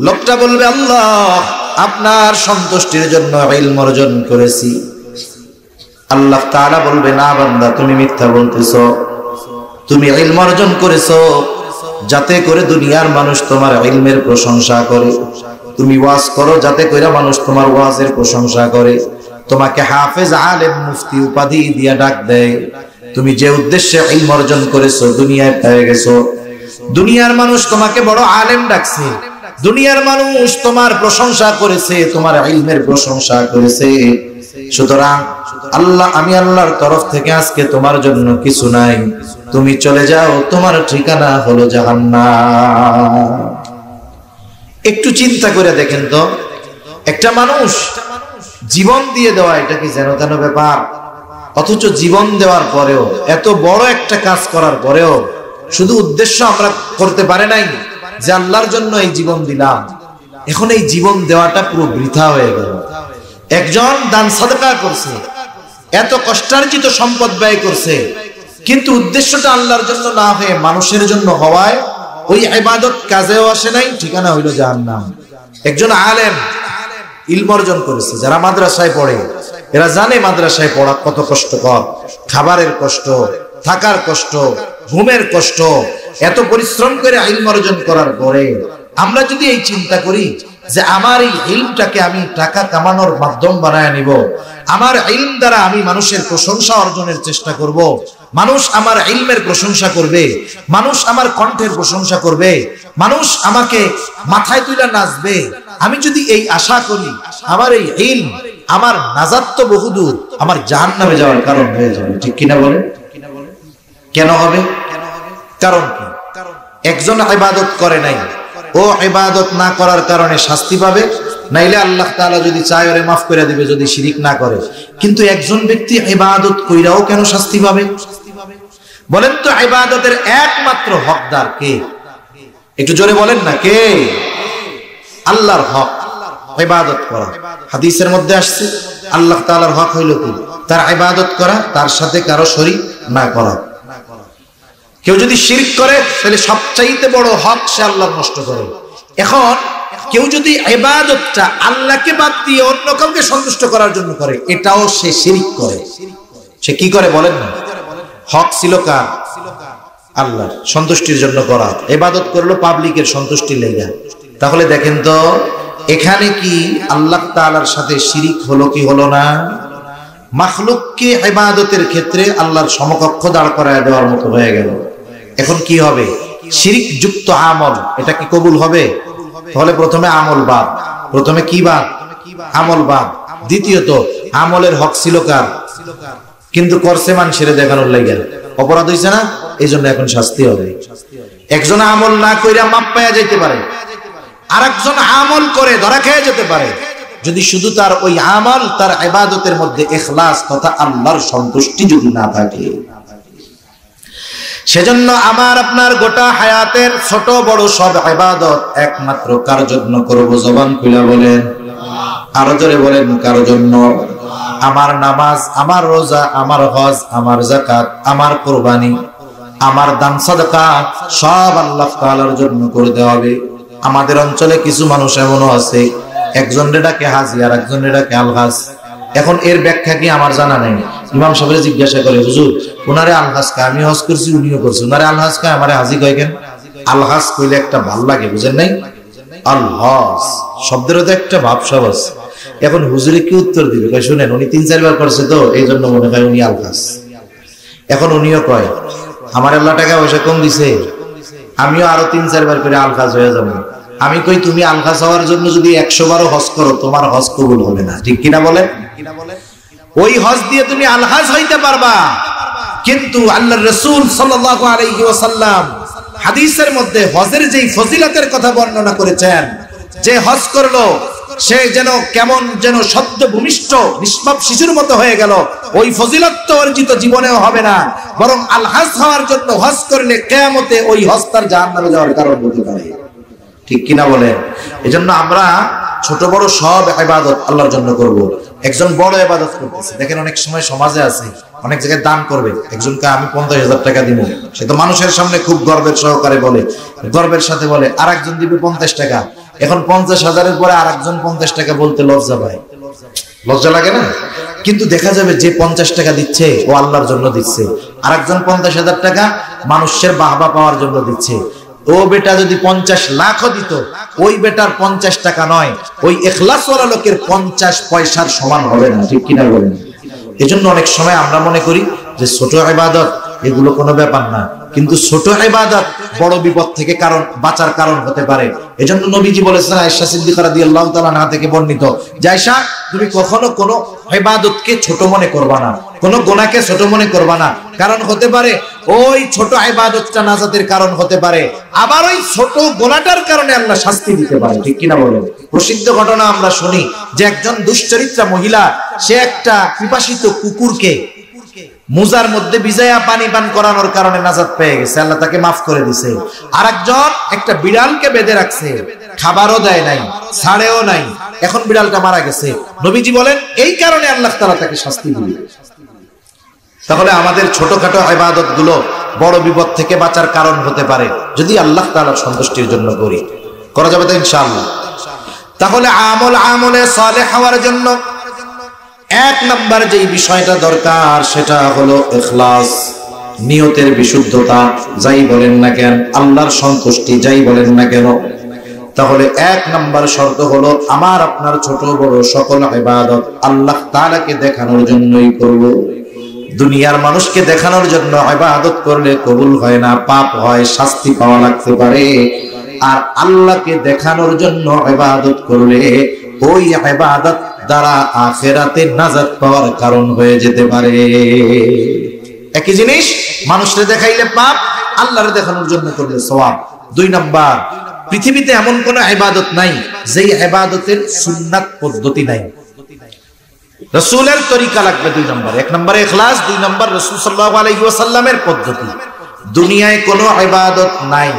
[SPEAKER 1] লোকটা বলবে, আল্লাহ, আপনার সন্তুষ্টির জন্য ইলম অর্জন করেছি। আল্লাহ তাআলা বলবে, না বান্দা, তুমি মিথ্যা বলতেছো, তুমি ইলম অর্জন করেছো যাতে করে দুনিয়ার মানুষ তোমার ইলমের প্রশংসা করে, তুমি ওয়াজ করো যাতে করে মানুষ তোমার ওয়াজের প্রশংসা করে, তোমাকে হাফেজ, আলেম, মুফতি উপাধি দিয়া ডাক দেয়। তুমি যে উদ্দেশ্যে ইলম অর্জন করেছো দুনিয়ায় পেয়ে গেছো, দুনিয়ার মানুষ তোমাকে বড় আলেম ডাকছে, দুনিয়ার মানুষ তোমার প্রশংসা করেছে, তোমার ইলমের প্রশংসা করেছে, সুতরাং আল্লাহ, আমি আল্লাহর তরফ থেকে আজকে তোমার জন্য কিছু নাই, তুমি চলে যাও, তোমার ঠিকানা হলো জাহান্নাম। একটু চিন্তা করে দেখেন তো, একটা মানুষ জীবন দিয়ে দেওয়া, এটা কি যেন তেন ব্যাপার? অথচ জীবন দেওয়ার পরেও, এত বড় একটা কাজ করার পরেও শুধু উদ্দেশ্য আমরা করতে পারে নাই যে আল্লাহর জন্য এই জীবন দিলাম, এখন এই জীবন দেওয়াটা পুরো বৃথা হয়ে গেল। একজন দান সাদকা করছে, এত কষ্টার্জিত সম্পদ ব্যয় করছে, কিন্তু উদ্দেশ্যটা আল্লাহর জন্য না হয়ে মানুষের জন্য হওয়ায় ওই ইবাদত কাজেও আসে নাই, ঠিকানা হইল জাহান্নাম। একজন আলেম ইলম অর্জন করেছে, যারা মাদ্রাসায় পড়ে এরা জানে মাদ্রাসায় পড়া কত কষ্টকর, খাবারের কষ্ট, থাকার কষ্ট, ঘুমের কষ্ট। এত পরিশ্রম করে ইলম অর্জন করার পরে আমরা যদি এই চিন্তা করি যে আমার এই ইলমটাকে আমি টাকা কামানোর মাধ্যম বানায় নিব, আমার ইলম দ্বারা আমি মানুষের প্রশংসা অর্জনের চেষ্টা করব, মানুষ আমার ইলমের প্রশংসা করবে, মানুষ আমার কণ্ঠের প্রশংসা করবে, মানুষ আমাকে মাথায় তুলে নাচবে, আমি যদি এই আশা করি, আমার এই ইলম আমার নাজাত তো বহুদূর, আমার জাহান্নামে যাওয়ার কারণ হয়ে যাবে। ঠিক কিনা বলে? কেন হবে? কারণ কি? একজন ইবাদত করে নাই, ও ইবাদত না করার কারণে শাস্তি পাবে, নাইলে আল্লাহ তাআলা যদি চায় ওরে মাফ করে দিবে যদি শিরিক না করে। কিন্তু একজন ব্যক্তি ইবাদত কইরাও কেন শাস্তি পাবে? বলেন তো, ইবাদতের একমাত্র হকদার কে? একটু জোরে বলেন না, কে? আল্লাহর হক ইবাদত করা। হাদিসের মধ্যে আসছে আল্লাহ তাআলার হক হইল কি? তার ইবাদত করা, তার সাথে কারো শরীক না করা। কেউ যদি শিরক করে তাহলে সবচাইতে বড় হক সে আল্লাহর নষ্ট করে। এখন কেউ যদি ইবাদতটা আল্লাহকে বাদ দিয়ে অন্য কাউকে সন্তুষ্ট করার জন্য করে, এটাও সে শিরক করে। সে কি করে বলেন না? হক ছিল কার? আল্লাহর সন্তুষ্টির জন্য করা, ইবাদত করলো পাবলিকের সন্তুষ্টির লেগে। তাহলে দেখেন তো, এখানে কি আল্লাহ তাআলার সাথে শিরিক হলো কি হলো না? মাখলুককে ইবাদতের ক্ষেত্রে আল্লাহর সমকক্ষ দাঁড় করায় দেওয়ার মতো হয়ে গেল। এখন কি হবে? শিরিক যুক্ত আমল, এটা কি কবুল হবে? তাহলে প্রথমে আমল বাদ, প্রথমে কি বাদ? আমল বাদ। দ্বিতীয়ত, আমলের হক ছিল কার? কিন্তু করছে মানুষের দেখানোর লাগে, অপরাধ হইছে না, এই জন্য এখন শাস্তি হবে। একজন আমল না কইরা মাপ পাওয়া যাইতে পারে, আর একজন আমল করে ধরা খেয়ে যেতে পারে, যদি শুধু তার ওই আমল, তার ইবাদতের মধ্যে ইখলাস তথা আল্লাহর সন্তুষ্টি যদি না থাকে। সেজন্য আমার আপনার গোটা হায়াতের ছোট বড় সব ইবাদত একমাত্র কার জন্য করব? জবান খুলে বলেন, আরো জোরে বলেন, কার জন্য? আমার নামাজ, আমার রোজা, আমার হজ, আমার যাকাত, আমার কুরবানি, আমার দান সাদকা সব আল্লাহ তাআলার জন্য করতে হবে। আমাদের অঞ্চলে কিছু মানুষ এমনও আছে, একজনের ডাকে হাজি আর একজনের ডাকে আলহাজ। এখন এর ব্যাখ্যা কি আমার জানা নেই। ইমাম সাহেবের জিজ্ঞাসা করে, হুজুর ওনারে আলহাজ কা, আমি হজ করছি উনিও করছি, ওনারে আলহাজ কা, আমারে হাজি কয় কেন? আলহাজ কইলে একটা ভাল লাগে, বুঝেন নাই? আলহাজ শব্দেরও তো একটা ভাবসাব আছে। এখন হুজুরে কি উত্তর দিবে? কয় শুনেন, উনি 3-4 বার করছে তো এই জন্য মনে হয় উনি আলহাজ। এখন উনিও কয় আমার আল্লাহ টাকা পয়সা কম দিছে, আমিও আরো 3-4 বার করে আলহাজ হয়ে যাবো। আমি কই, তুমি আলহাজ হওয়ার জন্য যদি 100 বারও হজ করো, তোমার হজ কবুল হবে না। ঠিক কিনা বলে? ওই হজ দিয়ে তুমি আলহাজ হইতে পারবা, কিন্তু আল্লাহর রাসূল সাল্লাল্লাহু আলাইহি ওয়াসাল্লাম হাদিসের মধ্যে হজের যেই ফজিলতের কথা বর্ণনা করেছেন, যে হজ করলো সে যেন কেমন যেন সদ্য ভূমিষ্ঠ নিষ্পাপ শিশুর মতো হয়ে গেল, ওই ফজিলত তো অর্জিত জীবনেও হবে না, বরং আলহাজ হওয়ার জন্য হজ করলে কিয়ামতে ওই হজ তার জাহান্নামে যাওয়ার কারণ হতে পারে। ঠিক কিনা বলেন? এজন্য আমরা ছোট বড় সব ইবাদত আল্লাহর জন্য করব। একজন বড় ইবাদত করতেছে, দেখেন অনেক সময় সমাজে আছে, অনেক জায়গায় দান করবে, একজনকে আমি 50,000 টাকা দিব, সে তো মানুষের সামনে খুব গর্বের সহকারে বলে, গর্বের সাথে বলে, আর একজন দিবে 50 টাকা। এখন 50,000-এর পরে আর একজন 50 টাকা বলতে লজ্জা পায়, লজ্জা লাগে না? কিন্তু দেখা যাবে যে 50 টাকা দিচ্ছে ও আল্লাহর জন্য দিচ্ছে, আর একজন 50,000 টাকা মানুষের বাহবা পাওয়ার জন্য দিচ্ছে। ও বেটা যদি 50 লাখও দিত, ওই বেটার 50 টাকা নয়, ওই ইখলাসওয়ালা লোকের 50 পয়সার সমান হবে না। ঠিক কিনা বলেন? এজন্য অনেক সময় আমরা মনে করি যে ছোট ইবাদত এগুলো কোনো ব্যাপার না, কিন্তু ছোট ইবাদত বড় বিপদ থেকে কারণ বাঁচার কারণ হতে পারে। এজন্য নবীজি বলেছেন, আয়েশা সিদ্দিকা রাদিয়াল্লাহু তাআলা আনহা থেকে বর্ণিত, যে আয়েশা তুমি কখনো কোনো ইবাদতকে ছোট মনে করবা না, কোনো গুনাহকে ছোট মনে করবা না। কারণ হতে পারে ওই ছোট ইবাদতটা নাজাতের কারণ হতে পারে, আবার ওই ছোট গুনাহটার কারণে আল্লাহ শাস্তি দিতে পারে। ঠিক কিনা বলেন? প্রসিদ্ধ ঘটনা আমরা শুনি যে একজন দুশ্চরিত্রা মহিলা, সে একটা পিপাসিত কুকুরকে মুজার মধ্যে ভিজায়া পানি পান করানোর কারণে নাজাত পেয়ে গেছে, আল্লাহ তাকে মাফ করে দিয়েছে। আরেকজন একটা বিড়ালকে বেঁধে রাখছে, খাবারও দেয় নাই, ছাড়েও নাই, এখন বিড়ালটা মারা গেছে। নবীজি বলেন এই কারণে আল্লাহ তাআলা তাকে শাস্তি দিবেন। তাহলে আমাদের ছোটখাটো ইবাদত গুলো বড় বিপদ থেকে বাঁচার কারণ হতে পারে যদি আল্লাহ তাআলার সন্তুষ্টির জন্য করি। করা যাবে তো ইনশাআল্লাহ? তাহলে আমলে সালেহ হওয়ার জন্য এক নাম্বার যেই বিষয়টা দরকার সেটা হলো ইখলাস, নিয়তের বিশুদ্ধতা। যাই বলেন না কেন, আল্লাহর সন্তুষ্টি যাই বলেন না কেন। তাহলে এক নাম্বার শর্ত হলো আমার আপনার ছোট বড় সকল ইবাদত আল্লাহ তাআলাকে দেখানোর জন্যই করব। দুনিয়ার মানুষকে দেখানোর জন্য ইবাদত করলে কবুল হয় না, পাপ হয়, শাস্তি পাওয়া লাগতে পারে। আর আল্লাহকে দেখানোর জন্য ইবাদত করলে ওই ইবাদত দ্বারা আখিরাতে নাজাত পাওয়ার কারণ হয়ে যেতে পারে। একই জিনিস, মানুষকে দেখাইলে পাপ, আল্লাহরে দেখানোর জন্য করলে সওয়াব। দুই নাম্বার, পৃথিবীতে এমন কোন ইবাদত নাই যেই ইবাদতের সুন্নাত পদ্ধতি নাই। রাসূলের তরিকা লাগবে দুই নাম্বার। এক নম্বরে ইখলাস, দুই নাম্বার রাসূল সাল্লাল্লাহু আলাইহি ওয়াসাল্লামের পদ্ধতি। দুনিয়ায় কোনো ইবাদত নাই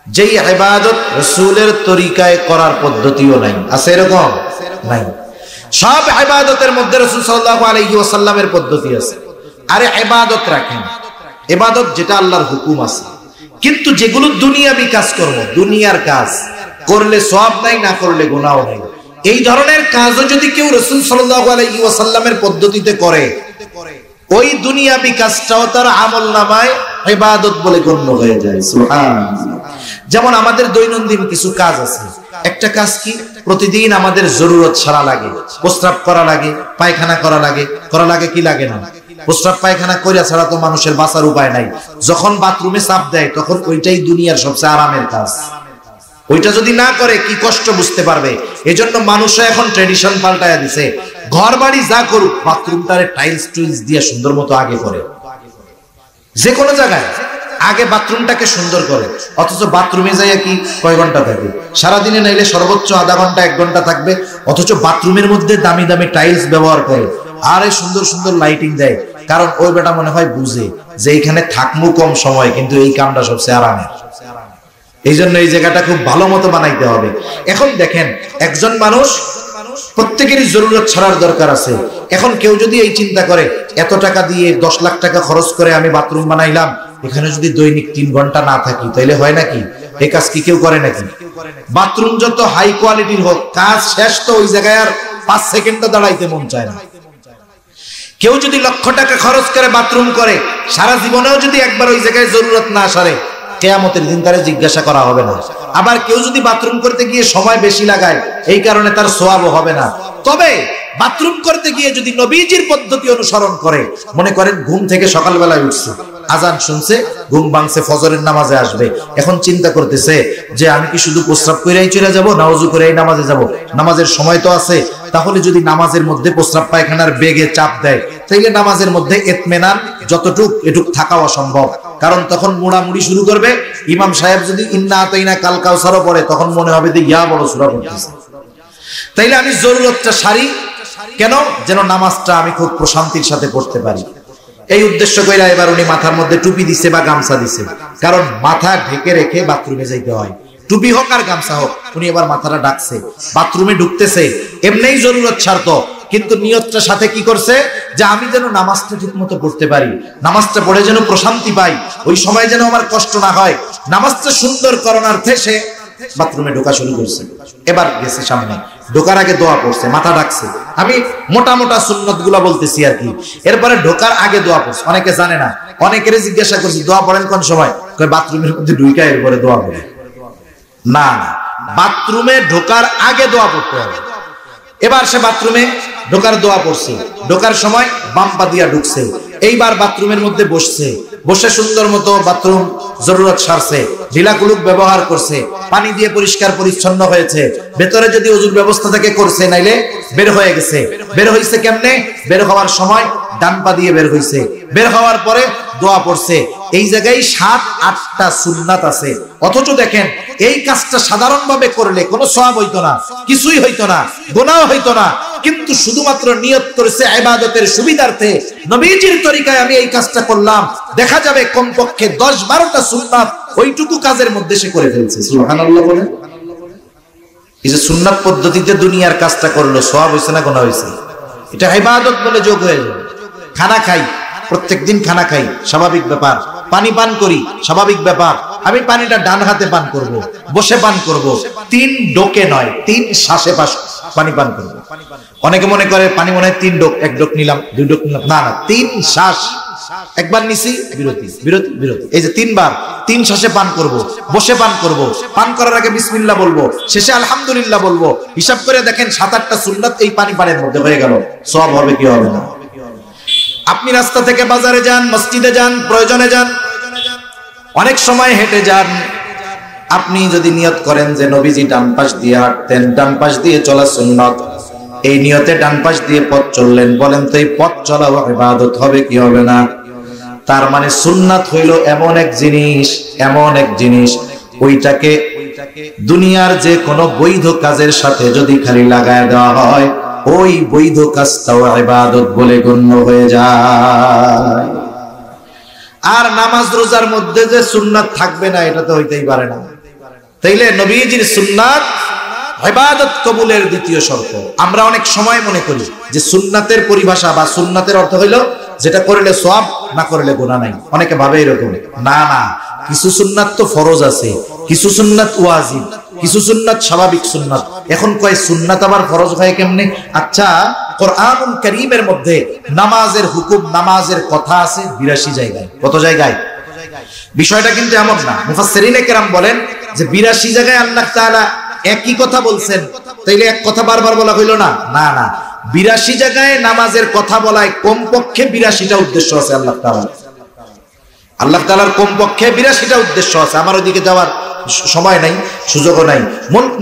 [SPEAKER 1] যেই ইবাদত রাসূলের তরিকায় করার পদ্ধতিও নাই। আছে এরকম? নাই। সব ইবাদতের মধ্যে রাসূল সাল্লাল্লাহু আলাইহি ওয়াসাল্লামের পদ্ধতি আছে। আরে ইবাদত রাখেন, ইবাদত যেটা আল্লাহর হুকুম আছে, কিন্তু যেগুলো দুনিয়াবি কাজ করব, দুনিয়ার কাজ করলে সওয়াব নাই, না করলে গুনাহ নাই, এই ধরনের কাজও যদি কেউ রাসূল সাল্লাল্লাহু আলাইহি ওয়াসাল্লামের পদ্ধতিতে করে, ওই দুনিয়াবি কাজটাও তার আমলনামায় ইবাদত বলে গণ্য হয়ে যায়। সুবহানাল্লাহ। যেমন আমাদের দৈনন্দিন কিছু কাজ আছে। একটা কাজ কি, প্রতিদিন আমাদের জরুরত ছাড়া লাগে, প্রস্রাব করা লাগে, পায়খানা করা লাগে কি লাগে না? প্রস্রাব পায়খানা কইরা ছাড়া তো মানুষের বাঁচার উপায় নাই। যখন বাথরুমে চাপ দেয় তখন ওইটাই দুনিয়ার সবচেয়ে আরামের কাজ। ওইটা যদি না করে কি কষ্ট বুঝতে পারবে। এজন্য মানুষও এখন ট্রেডিশন পাল্টায়া দিছে, ঘর বাড়ি যা করুক বাথরুমটারে টাইলস টুইলস দিয়ে সুন্দর মতো আগে করে, যে কোনো জায়গায় আগে বাথরুমটাকে সুন্দর করে। অথচ বাথরুমে যাইয়া কি কয় ঘন্টা থাকবে? সারাদিনে নাইলে সর্বোচ্চ আধা ঘন্টা 1 ঘন্টা থাকবে। অথচ বাথরুমের মধ্যে দামি দামি টাইলস ব্যবহার করে, আরে সুন্দর সুন্দর লাইটিং দেয়। কারণ ওই বেটা মনে হয় বুঝে যে এইখানে থাকমু কম সময়, কিন্তু এই কামটা সবচেয়ে আরামের। এই জন্য এই জায়গাটা খুব ভালো মতো বানাইতে হবে। এখন দেখেন, একজন মানুষ প্রত্যেকেরই জরুরত ছাড়ার দরকার আছে। এখন কেউ যদি এই চিন্তা করে এত টাকা দিয়ে 10 লাখ টাকা খরচ করে আমি বাথরুম বানাইলাম, এখানে যদি দৈনিক 3 ঘন্টা না থাকি তাইলে হয় নাকি? এই কাজ কি কেউ করে নাকি? বাথরুম যত হাই কোয়ালিটির হোক, কাজ শেষ তো ওই জায়গায় আর 5 সেকেন্ডও দাঁড়াইতে মন চায় না। কেউ যদি লক্ষ টাকা খরচ করে বাথরুম করে, সারা জীবনেও যদি একবার ওই জায়গায় জরুরত না সারে, কিয়ামতের দিন তারে জিজ্ঞাসা করা হবে না। আবার কেউ যদি বাথরুম করতে গিয়ে সময় বেশি লাগায়, এই কারণে তার সওয়াবও হবে না। তবে বাথরুম করতে গিয়ে যদি নবীজির পদ্ধতি অনুসরণ করে, মনে করেন ঘুম থেকে সকালবেলায় উঠছে, আজান শুনছে, ঘুম ভাঙছে, ফজরের নামাজে আসবে, এখন চিন্তা করতেছে যে আমি কি শুধু প্রস্রাব কইরাই চলে যাব, না ওযু করেই নামাজে যাব? নামাজের সময় তো আছে। তাহলে যদি নামাজের মধ্যে প্রস্রাব পায়খানার বেগে চাপ দেয়, তাহলে নামাজের মধ্যে ইতমিনান যতটুক এটুক থাকা অসম্ভব। কারণ তখন মুড়ামুড়ি শুরু করবে। ইমাম সাহেব যদি ইন্না আতাইনা কাল কাউসারও পড়ে, তখন মনে হবে যে ইয়া বড় সূরা পড়তেছে। তাইলে আমি জরুরতটা সারি কেন? যেন নামাজটা আমি খুব প্রশান্তির সাথে পড়তে পারি। এই উদ্দেশ্য কইরা এবার উনি মাথার মধ্যে টুপি দিছে বা গামছা দিছে, কারণ মাথা ঢেকে রেখে বাথরুমে যাইতে হয়। টুপি হোক আর গামছা হোক, উনি এবার মাথাটা ডাকছে, বাথরুমে ঢুকতেছে, এমনিই জরুরত ছাড়তো, কিন্তু নিয়তটা সাথে কি করছে যে আমি যেন নামাজটা ঠিক মতো পড়তে পারি, নামাজটা পড়ে যেন প্রশান্তি পাই, ওই সময় যেন আমার কষ্ট না হয়, নামাজটা সুন্দর করণার্থে সে বাথরুমে ঢোকা শুরু করছে। এবার গেছে সামনে, ঢোকার আগে দোয়া পড়ছে, মাথা ডাকছে। আমি মোটা মোটা সুন্নত গুলা বলতেছি আর কি। এরপরে ঢোকার আগে দোয়া পড়ছে। অনেকে জানে না, অনেকের জিজ্ঞাসা করছি দোয়া পড়েন কোন সময়? বাথরুমের মধ্যে ঢুকা এরপরে দোয়া পড়ে না, বাথরুমে ঢোকার আগে দোয়া পড়তে হবে। এবার সে বাথরুমে ঢোকার দোয়া পড়ছে, ঢোকার সময় বাম পা দিয়া ঢুকছে, এইবার বাথরুমের মধ্যে বসছে, বসে সুন্দর মতো বাথরুম জরুরত সারছে, ঢিলাকুলুক ব্যবহার করছে, পানি দিয়ে পরিষ্কার পরিচ্ছন্ন হয়েছে, ভেতরে যদি ওযুর ব্যবস্থা থেকে করছে, নাইলে বের হয়ে গেছে। বের হইছে কেমনে? বের হওয়ার সময় ডান পা দিয়ে বের হইছে, বের হওয়ার পরে দোয়া পড়ছে। এই জায়গায় 7-8টা সুন্নাত আছে। অথচ দেখেন এই কাজটা সাধারণভাবে করলে কোনো সওয়াব হইতো না, কিছুই হইতো না, গুনাহ হইতো না, কিন্তু শুধুমাত্র নিয়ত করেছে ইবাদতের সুবিধার্থে, নবীজির তরিকায় আমি এই কাজটা করলাম, দেখা যাবে কমপক্ষে 10-12টা সুন্নাত ওইটুকু কাজের মধ্যে সে করে ফেলছে। সুবহানাল্লাহ বলে। এই যে সুন্নাত পদ্ধতিতে দুনিয়ার কাজটা করলো, সওয়াব হইছে না গুনাহ হইছে? এটা ইবাদত বলে যোগ হয়ে যায়। খানা খাই, প্রত্যেকদিন খানা খাই, স্বাভাবিক ব্যাপার। পানি পান করি, স্বাভাবিক ব্যাপার। আমি পানিটা ডান হাতে পান করব, বসে পান করব, 3 ডোকে নয়, 3 শ্বাসে পানি পান করব। অনেকে মনে করে পানি মনে হয় 3 ডোক, 1 ডোক নিলাম, 2 ডোক নিলাম, না না, 3 শ্বাস। একবার নিছি, বিরতি, বিরতি, বিরতি, এই যে 3 বার, 3 শ্বাসে পান করব, বসে পান করব, পান করার আগে বিসমিল্লাহ বলবো, শেষে আলহামদুলিল্লাহ বলবো। হিসাব করে দেখেন 7-8টা সুন্নাত এই পানির মধ্যে হয়ে গেল। সওয়াব হবে কি হবে না? আপনি রাস্তা থেকে বাজারে যান, মসজিদে যান, প্রয়োজনে যান, অনেক সময় হেঁটে যান, আপনি যদি নিয়ত করেন যে নবীজি ডান পাশ দিয়ে হাঁটতেন, ডান পাশ দিয়ে চলা সুন্নাত, এই নিয়তে ডান পাশ দিয়ে পথ চললেন, বলেন তো এই পথ চলা ইবাদত হবে কি হবে না? তার মানে সুন্নাত হইল এমন এক জিনিস, এমন এক জিনিস, ওইটাকে দুনিয়ার যে কোনো বৈধ কাজের সাথে যদি খালি লাগায় দেওয়া হয়, ওই বৈধ কাজটাও ইবাদত বলে গণ্য হয়ে যায়। আর নামাজ রোজার মধ্যে যে সুন্নাত থাকবে না, এটা তো হইতেই পারে না। তাইলে নবীজির সুন্নাত ইবাদত কবুলের দ্বিতীয় শর্ত। আমরা অনেক সময় মনে করি যে সুন্নাতের পরিভাষা বা সুন্নাতের অর্থ হইল যেটা করলে সওয়াব, না করলে গুনাহ নাই। অনেকে ভাবে এরকম। না না, কিছু সুন্নাত তো ফরজ আছে, কিছু সুন্নাত ওয়াজিব, কিছু সুন্নাত স্বাভাবিক সুন্নাত। এখন কয় সুন্নাত আবার ফরজ হয় কেমনে? আচ্ছা, কোরআনুল কারীমের মধ্যে নামাজের হুকুম, নামাজের কথা আছে 82 জায়গায়। কত জায়গায়? বিষয়টা কিন্তু এমন না। মুফাসসিরিনে কেরাম বলেন যে 82 জায়গায় আল্লাহ তাআলা একই কথা বলছেন, তাইলে এক কথা বারবার বলা হইল না? না না, 82 জায়গায় নামাজের কথা বলায় কমপক্ষে 82টা উদ্দেশ্য আছে আল্লাহ তাআলার। আল্লাহ তাআলার কমপক্ষে 82টা উদ্দেশ্য আছে। আমার ওইদিকে যাওয়ার সময় নাই, সুযোগও নাই।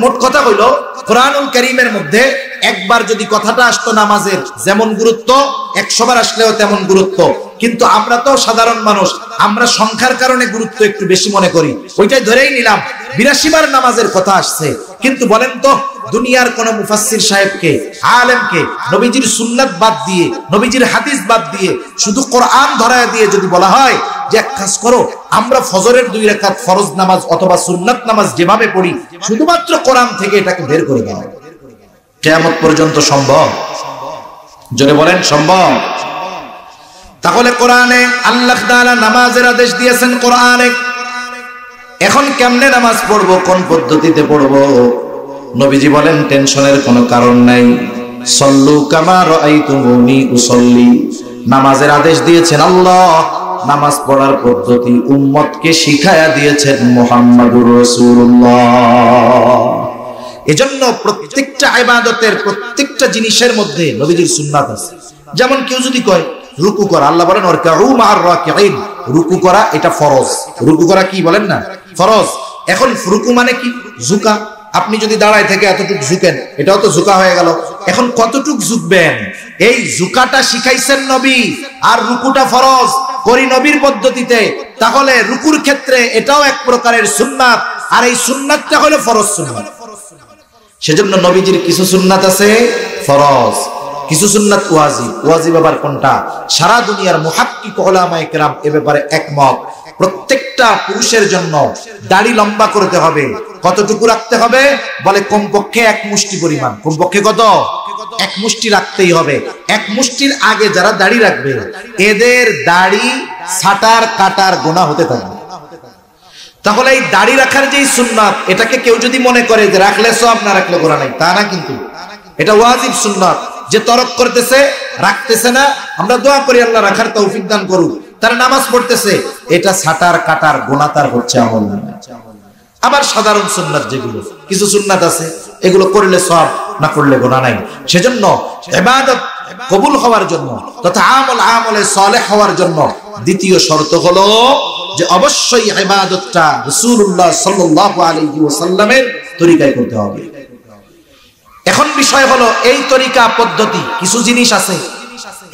[SPEAKER 1] মোট কথা হইল, কোরআনুল কারীমের মধ্যে একবার যদি কথাটা আসতো নামাজের, যেমন গুরুত্ব, 100 বার আসলেও তেমন গুরুত্ব। কিন্তু আমরা তো সাধারণ মানুষ, আমরা সংখ্যার কারণে গুরুত্ব একটু বেশি মনে করি, ওইটাই ধরেই নিলাম 82 বার নামাজের কথা আসছে। কিন্তু বলেন তো, দুনিয়ার কোন মুফাসসির সাহেবকে, আলেমকে নবীজির সুন্নাত বাদ দিয়ে, নবীজির হাদিস বাদ দিয়ে, শুধু কোরআন ধরায় দিয়ে যদি বলা হয় যে এক কাজ করো, আমরা ফজরের 2 রাকাত ফরজ নামাজ অথবা সুন্নাত নামাজ যেভাবে পড়ি, শুধুমাত্র কোরআন থেকে এটাকে বের করে দাও, কিয়ামত পর্যন্ত সম্ভব? জোরে বলেন সম্ভব? তাহলে কোরআনে আল্লাহ তাআলা নামাজের আদেশ দিয়েছেন কোরআনে। এখন কেমনে নামাজ পড়বো, কোন পদ্ধতিতে পড়বো? নবীজি বলেন টেনশনের কোনো কারণ নাই। সল্লু কামা রাআইতুমুনি উসাল্লি। নামাজের আদেশ দিয়েছেন আল্লাহ, নামাজ পড়ার পদ্ধতি উম্মতকে শিখায়া দিয়েছেন মুহাম্মাদুর রাসূলুল্লাহ। এজন্য প্রত্যেকটা ইবাদতের, প্রত্যেকটা জিনিসের মধ্যে নবীজির সুন্নাত আছে। যেমন কেউ যদি কয় রুকু করা, আল্লাহ বলেন ওয়ারকাউ মা'আর রাকিঈন, রুকু করা এটা ফরজ। রুকু করা কি বলেন না? ফরজ। এখন রুকু মানে কি? ঝুঁকা। আপনি যদি দাঁড়ায় থেকে এতটুক ঝুঁকেন, এটাও তো ঝুঁকা হয়ে গেল। এখন কতটুক ঝুঁকবেন, এই ঝুঁকাটা শিখাইছেন নবী, আর রুকুটা ফরজ করি নবীর পদ্ধতিতে। তাহলে রুকুর ক্ষেত্রে এটাও এক প্রকারের সুন্নাত, আর এই সুন্নাতটা হলো ফরজ সুন্নাত। সেজন্য নবীজির কিছু সুন্নাত আছে ফরজ, কিছু সুন্নাত ওয়াজিব। ওয়াজিব আবার কোনটা? সারা দুনিয়ার মুহাক্কিক উলামায়ে কেরাম এ ব্যাপারে একমত। প্রত্যেকটা পুরুষের জন্য দাড়ি লম্বা করতে হবে। কতটুকু রাখতে হবে? বলে কমপক্ষে 1 মুষ্টি পরিমাণ। কমপক্ষে কত? 1 মুষ্টি রাখতেই হবে। 1 মুষ্টির আগে যারা দাড়ি রাখবে, এদের দাড়ি ছাটার কাটার গুনাহ হতে থাকবে। তাহলে এই দাড়ি রাখার যেই সুন্নাত, এটাকে কেউ যদি মনে করে যে রাখলে সওয়াব, না রাখলে গুনাহ নাই, তা না। কিন্তু এটা ওয়াজিব সুন্নাত। যে তরক করতেছে, রাখতেছে না, আমরা দোয়া করি আল্লাহ রাখার তৌফিক দান করুক। তারা নামাজ পড়তেছে, এটা ছাটার কাটার গুনাহ তার হচ্ছে, আমল না। আবার সাধারণ সুন্নাত যেগুলো, কিছু সুন্নাত আছে এগুলো করলে সওয়াব, না করলে গুনাহ নাই। সেজন্য ইবাদত কবুল হওয়ার জন্য তথা আমলে সালেহ হওয়ার জন্য দ্বিতীয় শর্ত হলো যে অবশ্যই ইবাদতটা রাসূলুল্লাহ সাল্লাল্লাহু আলাইহি ওয়াসাল্লামের তরিকায় করতে হবে। এখন বিষয় হলো এই তরিকা পদ্ধতি কিছু জিনিস আছে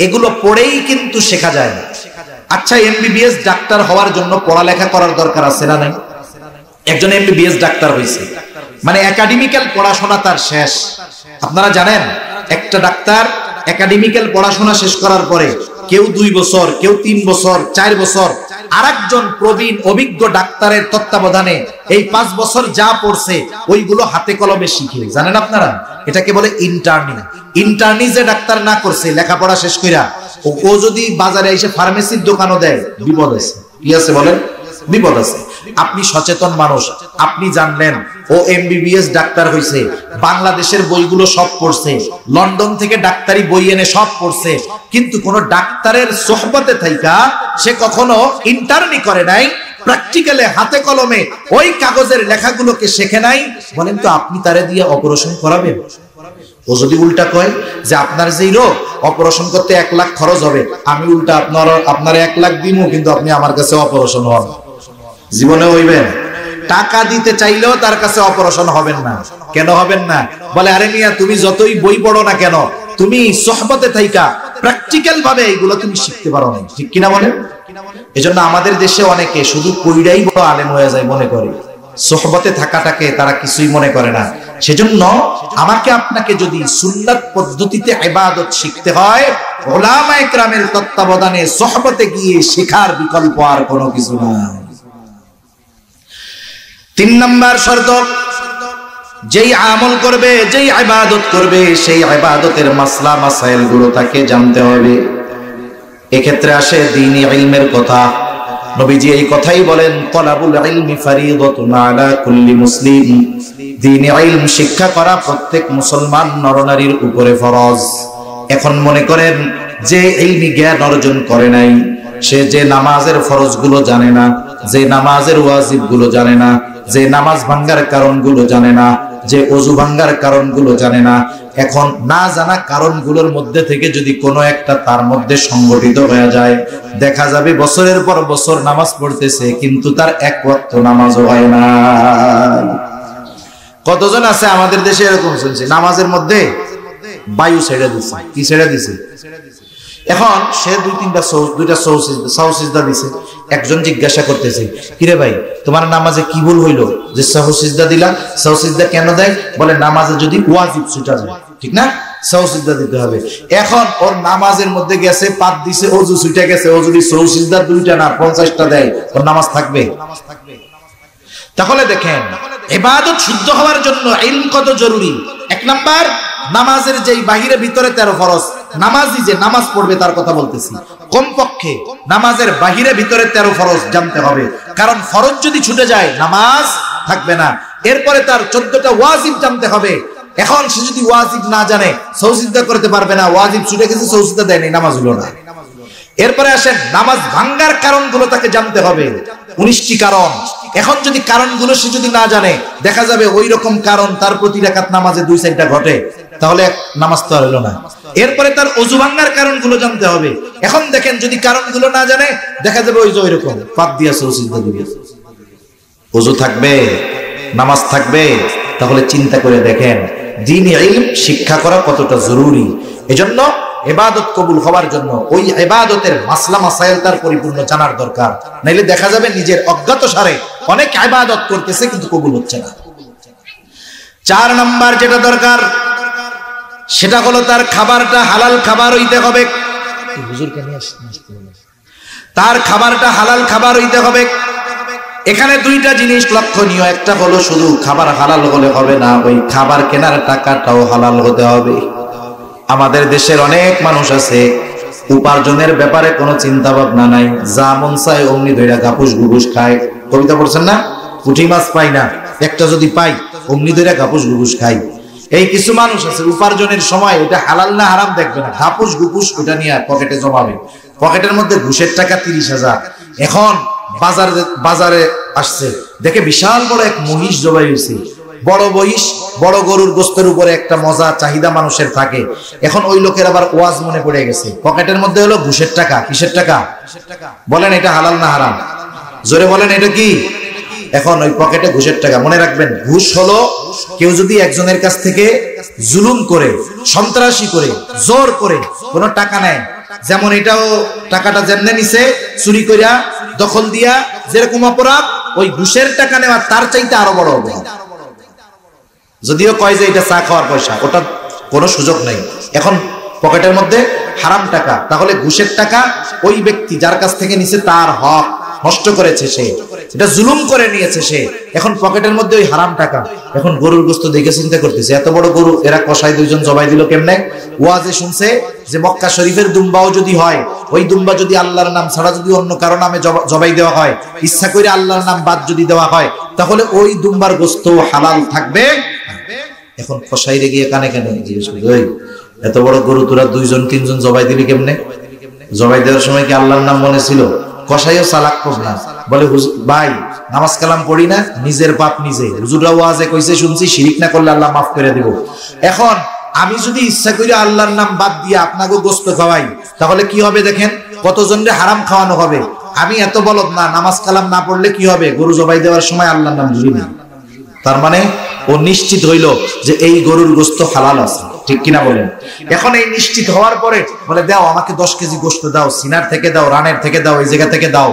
[SPEAKER 1] এগুলো পড়েই কিন্তু শেখা যায় না। আচ্ছা, এমবিবিএস ডাক্তার হওয়ার জন্য পড়ালেখা করার দরকার আছে না নাই? একজন এমবিবিএস ডাক্তার হইছে মানে একাডেমিক্যাল পড়াশোনা তার শেষ। আপনারা জানেন একটা ডাক্তার একাডেমিক্যাল পড়াশোনা শেষ করার পরে কেউ 2 বছর, কেউ 3 বছর, 4 বছর আরেকজন প্রবীণ অভিজ্ঞ ডাক্তারের তত্ত্বাবধানে এই 5 বছর যা পড়ছে ওইগুলো হাতে কলমে শিখে। জানেন আপনারা এটাকে বলে ইন্টার্নি। ইন্টার্নি যে ডাক্তার না করছে লেখাপড়া শেষ কইরা ও যদি বাজারে এসে ফার্মেসির দোকানও দেয় বিপদ আছে। কি আছে বলেন? বিপদ আছে। আপনি সচেতন মানুষ, আপনি জানলেন ও এমবিবিএস ডাক্তার হইছে, বাংলাদেশের বইগুলো সব পড়ছে, লন্ডন থেকে ডাক্তারি বই এনে সব পড়ছে, কিন্তু কোন ডাক্তারের সোহবতে থাইকা সে কখনো ইন্টার্নি করে নাই, প্র্যাকটিক্যালে হাতে কলমে ওই কাগজের লেখাগুলোকে শেখে নাই। বলেন তো আপনি তারে দিয়ে অপারেশন করাবেন? ও যদি উল্টা কয় যে আপনার যেই রোগ অপারেশন করতে 1 লাখ খরচ হবে, আমি উল্টা আপনার 1 লাখ দিমু, কিন্তু আপনি আমার কাছে অপারেশন হন, জীবনে হইবেন? টাকা দিতে চাইলেও তার কাছে অপারেশন হবেন না। কেন হবেন না? বলে আরে মিয়া তুমি যতই বই পড়ো না কেন, তুমি সোহবতে থাইকা প্র্যাকটিক্যাল ভাবে এগুলো তুমি শিখতে পারো না। ঠিক কিনা বলেন? এজন্য আমাদের দেশে অনেকে শুধু কইরাই বড় আলেম হয়ে যায় মনে করে, সোহবতে থাকাটাকে তারা কিছুই মনে করে না। সেজন্য আমাকে আপনাকে যদি সুন্নাত পদ্ধতিতে ইবাদত শিখতে হয়, উলামায়ে কেরামের তত্ত্বাবধানে সোহবতে গিয়ে শেখার বিকল্প আর কোনো কিছু নাই। 3 নাম্বার শর্ত, যেই আমল করবে, যেই ইবাদত করবে, সেই ইবাদতের মাসলা মাসাইল গুলো তাকে জানতে হবে। এক্ষেত্রে আসে দ্বীনি ইলমের কথা। নবীজি এই কথাই বলেন, তালাবুল ইলমি ফারিদাতুন আলা কুল্লি মুসলিম। দ্বীনি ইলম শিক্ষা করা প্রত্যেক মুসলমান নরনারীর উপরে ফরজ। এখন মনে করেন যে ইলমি জ্ঞান অর্জন করে নাই, সে যে নামাজের ফরজ গুলো জানে না, যে নামাজের ওয়াজিব গুলো জানে না, যে নামাজ ভাঙ্গার কারণগুলো জানে না, যে ওযু ভাঙ্গার কারণগুলো জানে না, এখন না জানা কারণগুলোর মধ্যে থেকে যদি কোনো একটা তার মধ্যে সংগঠিত হয়ে যায়, দেখা যাবে বছরের পর বছর নামাজ পড়তেছে কিন্তু তার 1 ওয়াক্ত নামাজও হয় না। কতজন আছে আমাদের দেশে এরকম চলছে, নামাজের মধ্যে বায়ু ছেড়ে দিচ্ছে। কি ছেড়ে দিছে? এখন সে 2-3টা সাউসিজদা দিছে। একজন জিজ্ঞাসা করতেছে, কিরে ভাই তোমার নামাজে কি ভুল হইলো যে সাউসিজদা দিলা? সাউসিজদা কেন দেয়? বলে নামাজে যদি ওয়াজিব ছুটা যায়, ঠিক না, সাউসিজদা দিতে হবে। এখন ওর নামাজের মধ্যে গেছে, পাত দিছে, ওযু ছুটে গেছে, ও যদি সাউসিজদা 2টা না 50টা দেয়, ওর নামাজ থাকবে? তাহলে দেখেন ইবাদত শুদ্ধ হওয়ার জন্য ইলম কত জরুরি। 1 নাম্বার, নামাজের যেই বাহিরে ভিতরে 13 ফরজ, নামাজি যে নামাজ পড়বে তার কথা বলতেছি, কমপক্ষে নামাজের বাহিরে ভিতরে 13 ফরজ জানতে হবে, কারণ ফরজ যদি ছুটে যায় নামাজ থাকবে না। এরপরে তার 14টা ওয়াজিব জানতে হবে। এখন সে যদি ওয়াজিব না জানে সাউসিজদা করতে পারবে না, ওয়াজিব ছুটে গেছে, সাউসিজদা দেয়নি, নামাজ হলো না। এরপরে আসেন নামাজ ভাঙ্গার কারণগুলো তাকে জানতে হবে, 19টি কারণ। এখন যদি কারণগুলো সে যদি না জানে, দেখা যাবে ওই রকম কারণ তার প্রতি রাকাত নামাজে 2-4টা ঘটে, তাহলে নামাজ তো হলো না। এরপরে তার ওযু ভাঙ্গার কারণগুলো জানতে হবে। এখন দেখেন যদি কারণগুলো না জানে, দেখা যাবে ওই যে ওই রকম পাত দিয়া সাউসিজদা দিবে, ওযু থাকবে, নামাজ থাকবে। তাহলে চিন্তা করে দেখেন দ্বীনি ইলম শিক্ষা করা কতটা জরুরি। এজন্য ইবাদত কবুল হওয়ার জন্য ওই ইবাদতের মাসলা মাসাইল তার পরিপূর্ণ জানার দরকার, নাইলে দেখা যাবে নিজের অজ্ঞাতসারে অনেক ইবাদত করতেছে কিন্তু কবুল হচ্ছে না। 4 নাম্বার যেটা দরকার সেটা হলো তার খাবারটা হালাল খাবার হইতে হবে। তার খাবারটা হালাল খাবার হইতে হবে। এখানে 2টা জিনিস লক্ষণীয়। একটা হলো শুধু খাবার হালাল হলে হবে না, ওই খাবার কেনার টাকাটাও হালাল হতে হবে। আমাদের দেশের অনেক মানুষ আছে উপার্জনের ব্যাপারে কোনো চিন্তা ভাবনা নাই, যা মন চায় অমনি ধইরা গাপুস গুপুস খায়। কবিতা পড়ছেন না? পুঁটি মাছ পাই না, একটা যদি পাই অমনি ধইরা গাপুস গুপুস খাই। এই কিছু মানুষ আছে উপার্জনের সময় এটা হালাল না হারাম দেখবে না, গাপুস গুপুস ওটা নিয়ে পকেটে জমাবে। পকেটের মধ্যে ঘুষের টাকা 30,000। এখন বাজারে আসছে, দেখে বিশাল বড় এক মহিষ জবাই হয়েছে। বড় বহিষ, বড় গরুর গোস্তের উপরে একটা মজা চাহিদা মানুষের থাকে। এখন ওই লোকের আবার ওয়াজ মনে পড়ে গেছে, পকেটের মধ্যে হলো ঘুষের টাকা। কিসের টাকা? বলেন এটা হালাল না হারাম? জোরে বলেন এটা কি? এখন ওই পকেটে ঘুষের টাকা। মনে রাখবেন, ঘুষ হলো কেউ যদি একজনের কাছ থেকে জুলুম করে, সন্ত্রাসী করে, জোর করে কোনো টাকা নেয়, যেমন এটাও টাকাটা যেমনে নিছে চুরি করিয়া, দখল দিয়া, যেরকম অপরাধ, ওই ঘুষের টাকা নেওয়া তার চাইতে আরো বড় অপরাধ। যদিও কয় যে এটা চা খাওয়ার পয়সা, ওটা কোনো সুযোগ নেই। এখন পকেটের মধ্যে হারাম টাকা, তাহলে ঘুষের টাকা ওই ব্যক্তি যার কাছ থেকে নিছে তার হক নষ্ট করেছে, সে এটা জুলুম করে নিয়েছে সে। এখন পকেটের মধ্যে ওই হারাম টাকা। এখন গরুর গোস্ত দেখে চিন্তা করতেছে, এত বড় গরু এরা কষাই দুইজন জবাই দিল কেমনে? ওয়াজে শুনছে যে মক্কা শরীফের দুম্বাও যদি হয়, ওই দুম্বা যদি আল্লাহর নাম ছাড়া যদি অন্য কারো নামে জবাই দেওয়া হয়, ইচ্ছা করে আল্লাহর নাম বাদ যদি দেওয়া হয়, তাহলে ওই দুম্বার গোস্ত হালাল থাকবে। এখন কষাইরে গিয়ে কানে কানে জিজ্ঞেস করি, ওই এত বড় গরু তোরা দুইজন তিনজন জবাই দিলি কেমনে? জবাই দেওয়ার সময় কি আল্লাহর নাম মনে ছিল? কষাইও চালাক কম না, বলে ভাই নামাজ কালাম পড়ি না, নিজের পাপ নিজে, হুজুররা ওয়াজে কইছে শুনছি, শিরিক না করলে আল্লাহ মাফ করে দিব। এখন আমি যদি ইচ্ছা করি আল্লাহর নাম বাদ দিয়ে আপনাকে গোস্ত খাওয়াই, তাহলে কি হবে দেখেন, কতজনরে হারাম খাওয়ানো হবে। আমি এত বলদ না, নামাজ কালাম না পড়লে কি হবে, গরু জবাই দেওয়ার সময় আল্লাহর নাম ধরি না। তার মানে ও নিশ্চিত হইল যে এই গরুর গোস্ত হালাল আছে, ঠিক কিনা বলেন? এখন এই নিশ্চিত হওয়ার পরে বলে, দাও আমাকে 10 কেজি গোস্ত দাও, সিনার থেকে দাও, রানের থেকে দাও, এই জায়গা থেকে দাও।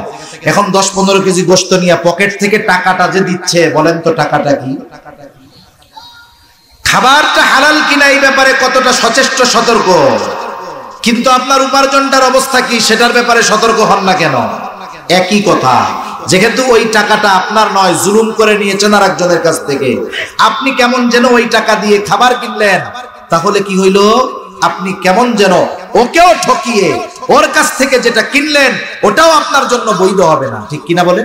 [SPEAKER 1] এখন 10-15 কেজি গোস্ত নিয়ে পকেট থেকে টাকাটা যে দিচ্ছে, বলেন তো টাকাটা কি? খাবারটা হালাল কিনা এই ব্যাপারে কতটা সচেষ্ট, সতর্ক, কিন্তু আপনার উপার্জনটার অবস্থা কি সেটার ব্যাপারে সতর্ক হন না কেন? একই কথা, যেহেতু ওই টাকাটা আপনার নয়, জুলুম করে নিয়েছেন আর একজনের কাছ থেকে, আপনি কেমন যেন ওই টাকা দিয়ে খাবার কিনলেন, তাহলে কি হইল? আপনি কেমন যেন ওকেও ঠকিয়ে ওর কাছ থেকে যেটা কিনলেন ওটাও আপনার জন্য বৈধ হবে না, ঠিক কিনা বলে?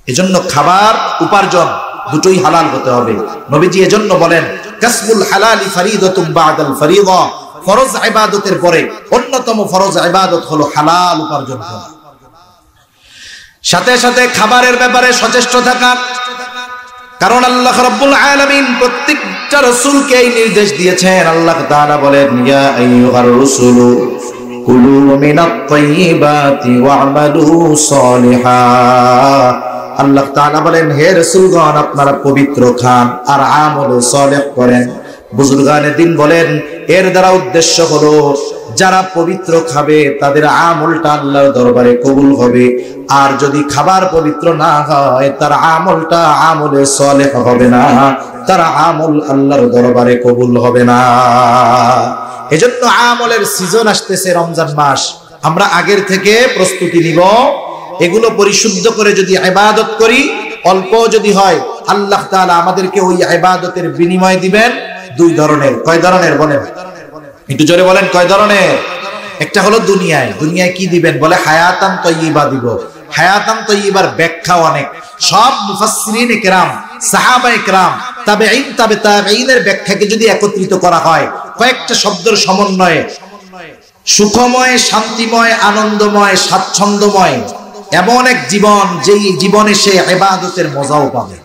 [SPEAKER 1] এজন্য খাবার উপার্জন দুটোই হালাল হতে হবে। নবীজি এজন্য বলেন, কাসবুল হালালি ফরিদাতুম বাদাল ফরিদা, ফরজ ইবাদতের পরে অন্যতম ফরজ ইবাদত হলো হালাল উপার্জন করা। সাথে সাথে খাবারের ব্যাপারে সচেষ্ট থাকা, কারণ আল্লাহ রাব্বুল আলামিন প্রত্যেকটা রাসূলকে এই নির্দেশ দিয়েছেন। আল্লাহ তাআলা বলেন, ইয়া আইয়ুহার রাসূলু কুলু মিনাত তাইয়্যিবাতি ওয়া'মালু সালিহা। আল্লাহ তাআলা বলেন, হে রাসূলগণ, আপনারা পবিত্র খান আর আমল সালেহ করেন। বুজুর্গানে দিন বলেন, এর দ্বারা উদ্দেশ্য হলো যারা পবিত্র খাবে তাদের আমলটা আল্লাহর দরবারে কবুল হবে, আর যদি খাবার পবিত্র না হয় তার আমলটা আমলে সালেহ হবে না, তার আমল আল্লাহর দরবারে কবুল হবে না। এজন্য আমলের সিজন আসতেছে, রমজান মাস, আমরা আগের থেকে প্রস্তুতি নিব। এগুলো পরিশুদ্ধ করে যদি ইবাদত করি, অল্প যদি হয়, আল্লাহ তাআলা আমাদেরকে ওই ইবাদতের বিনিময় দিবেন 2 ধরনের। কয় ধরনের বলেন? একটু জোরে বলেন, কয় ধরনের? একটা হলো দুনিয়ায়। দুনিয়ায় কি দিবেন? বলে হায়াতান তাইয়্যিবা দিব। হায়াতান তাইয়্যিবার ব্যাখ্যা অনেক, সব মুফাসসিরিন ইকরাম, সাহাবা ইকরাম, তাবেঈন, তাবে তাবেঈনের ব্যাখ্যাকে যদি একত্রিত করা হয় কয়েকটা শব্দের সমন্বয়ে, সুখময়, শান্তিময়, আনন্দময়, স্বাচ্ছন্দ্যময় এমন এক জীবন, যেই জীবনে সে ইবাদতের মজাও পাবে।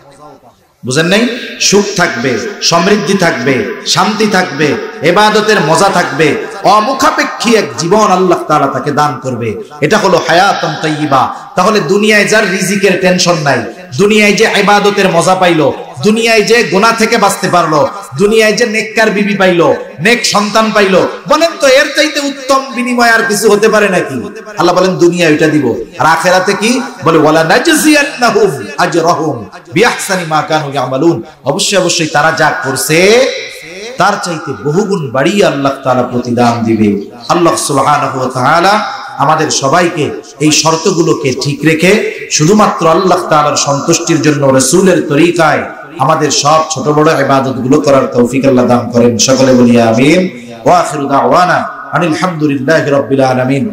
[SPEAKER 1] বুঝেন নাই? সুখ থাকবে, সমৃদ্ধি থাকবে, শান্তি থাকবে, ইবাদতের মজা থাকবে, অমুখাপেক্ষী এক জীবন আল্লাহ তাআলা তাকে দান করবে। এটা হলো হায়াতুন তাইয়্যিবা। তাহলে দুনিয়ায় যার রিজিকের টেনশন নাই, দুনিয়ায় যে ইবাদতের মজা পাইলো, দুনিয়ায় যে গুনাহ থেকে বাঁচতে পারলো, দুনিয়ায় যে নেককার বিবি পাইলো, নেক সন্তান পাইলো, বলেন তো এর চাইতে উত্তম বিনিময় আর কিছু হতে পারে নাকি? আল্লাহ বলেন দুনিয়া ওইটা দিব, আর আখিরাতে কি বলে? ওয়ালা নাজজিয়ান্নাহুম আজরাহুম বিআহসানি মা কানু ইয়ামালুন। অবশ্যই অবশ্যই তারা যা করছে তার চাইতে বহুগুণ বাড়িয়ে আল্লাহ তাআলা প্রতিদান দিবে। আল্লাহ সুবহানাহু ওয়া তাআলা আমাদের সবাইকে এই শর্তগুলোকে ঠিক রেখে শুধুমাত্র আল্লাহ তাআলার সন্তুষ্টির জন্য রাসূলের তরিকায় আমাদের সব ছোট বড় ইবাদতগুলো করার তৌফিক আল্লাহ দান করেন। সকলে বলি আমিন। ওয়া আখিরু দাওয়ানা আনিল হামদুলিল্লাহি রাব্বিল আলামিন।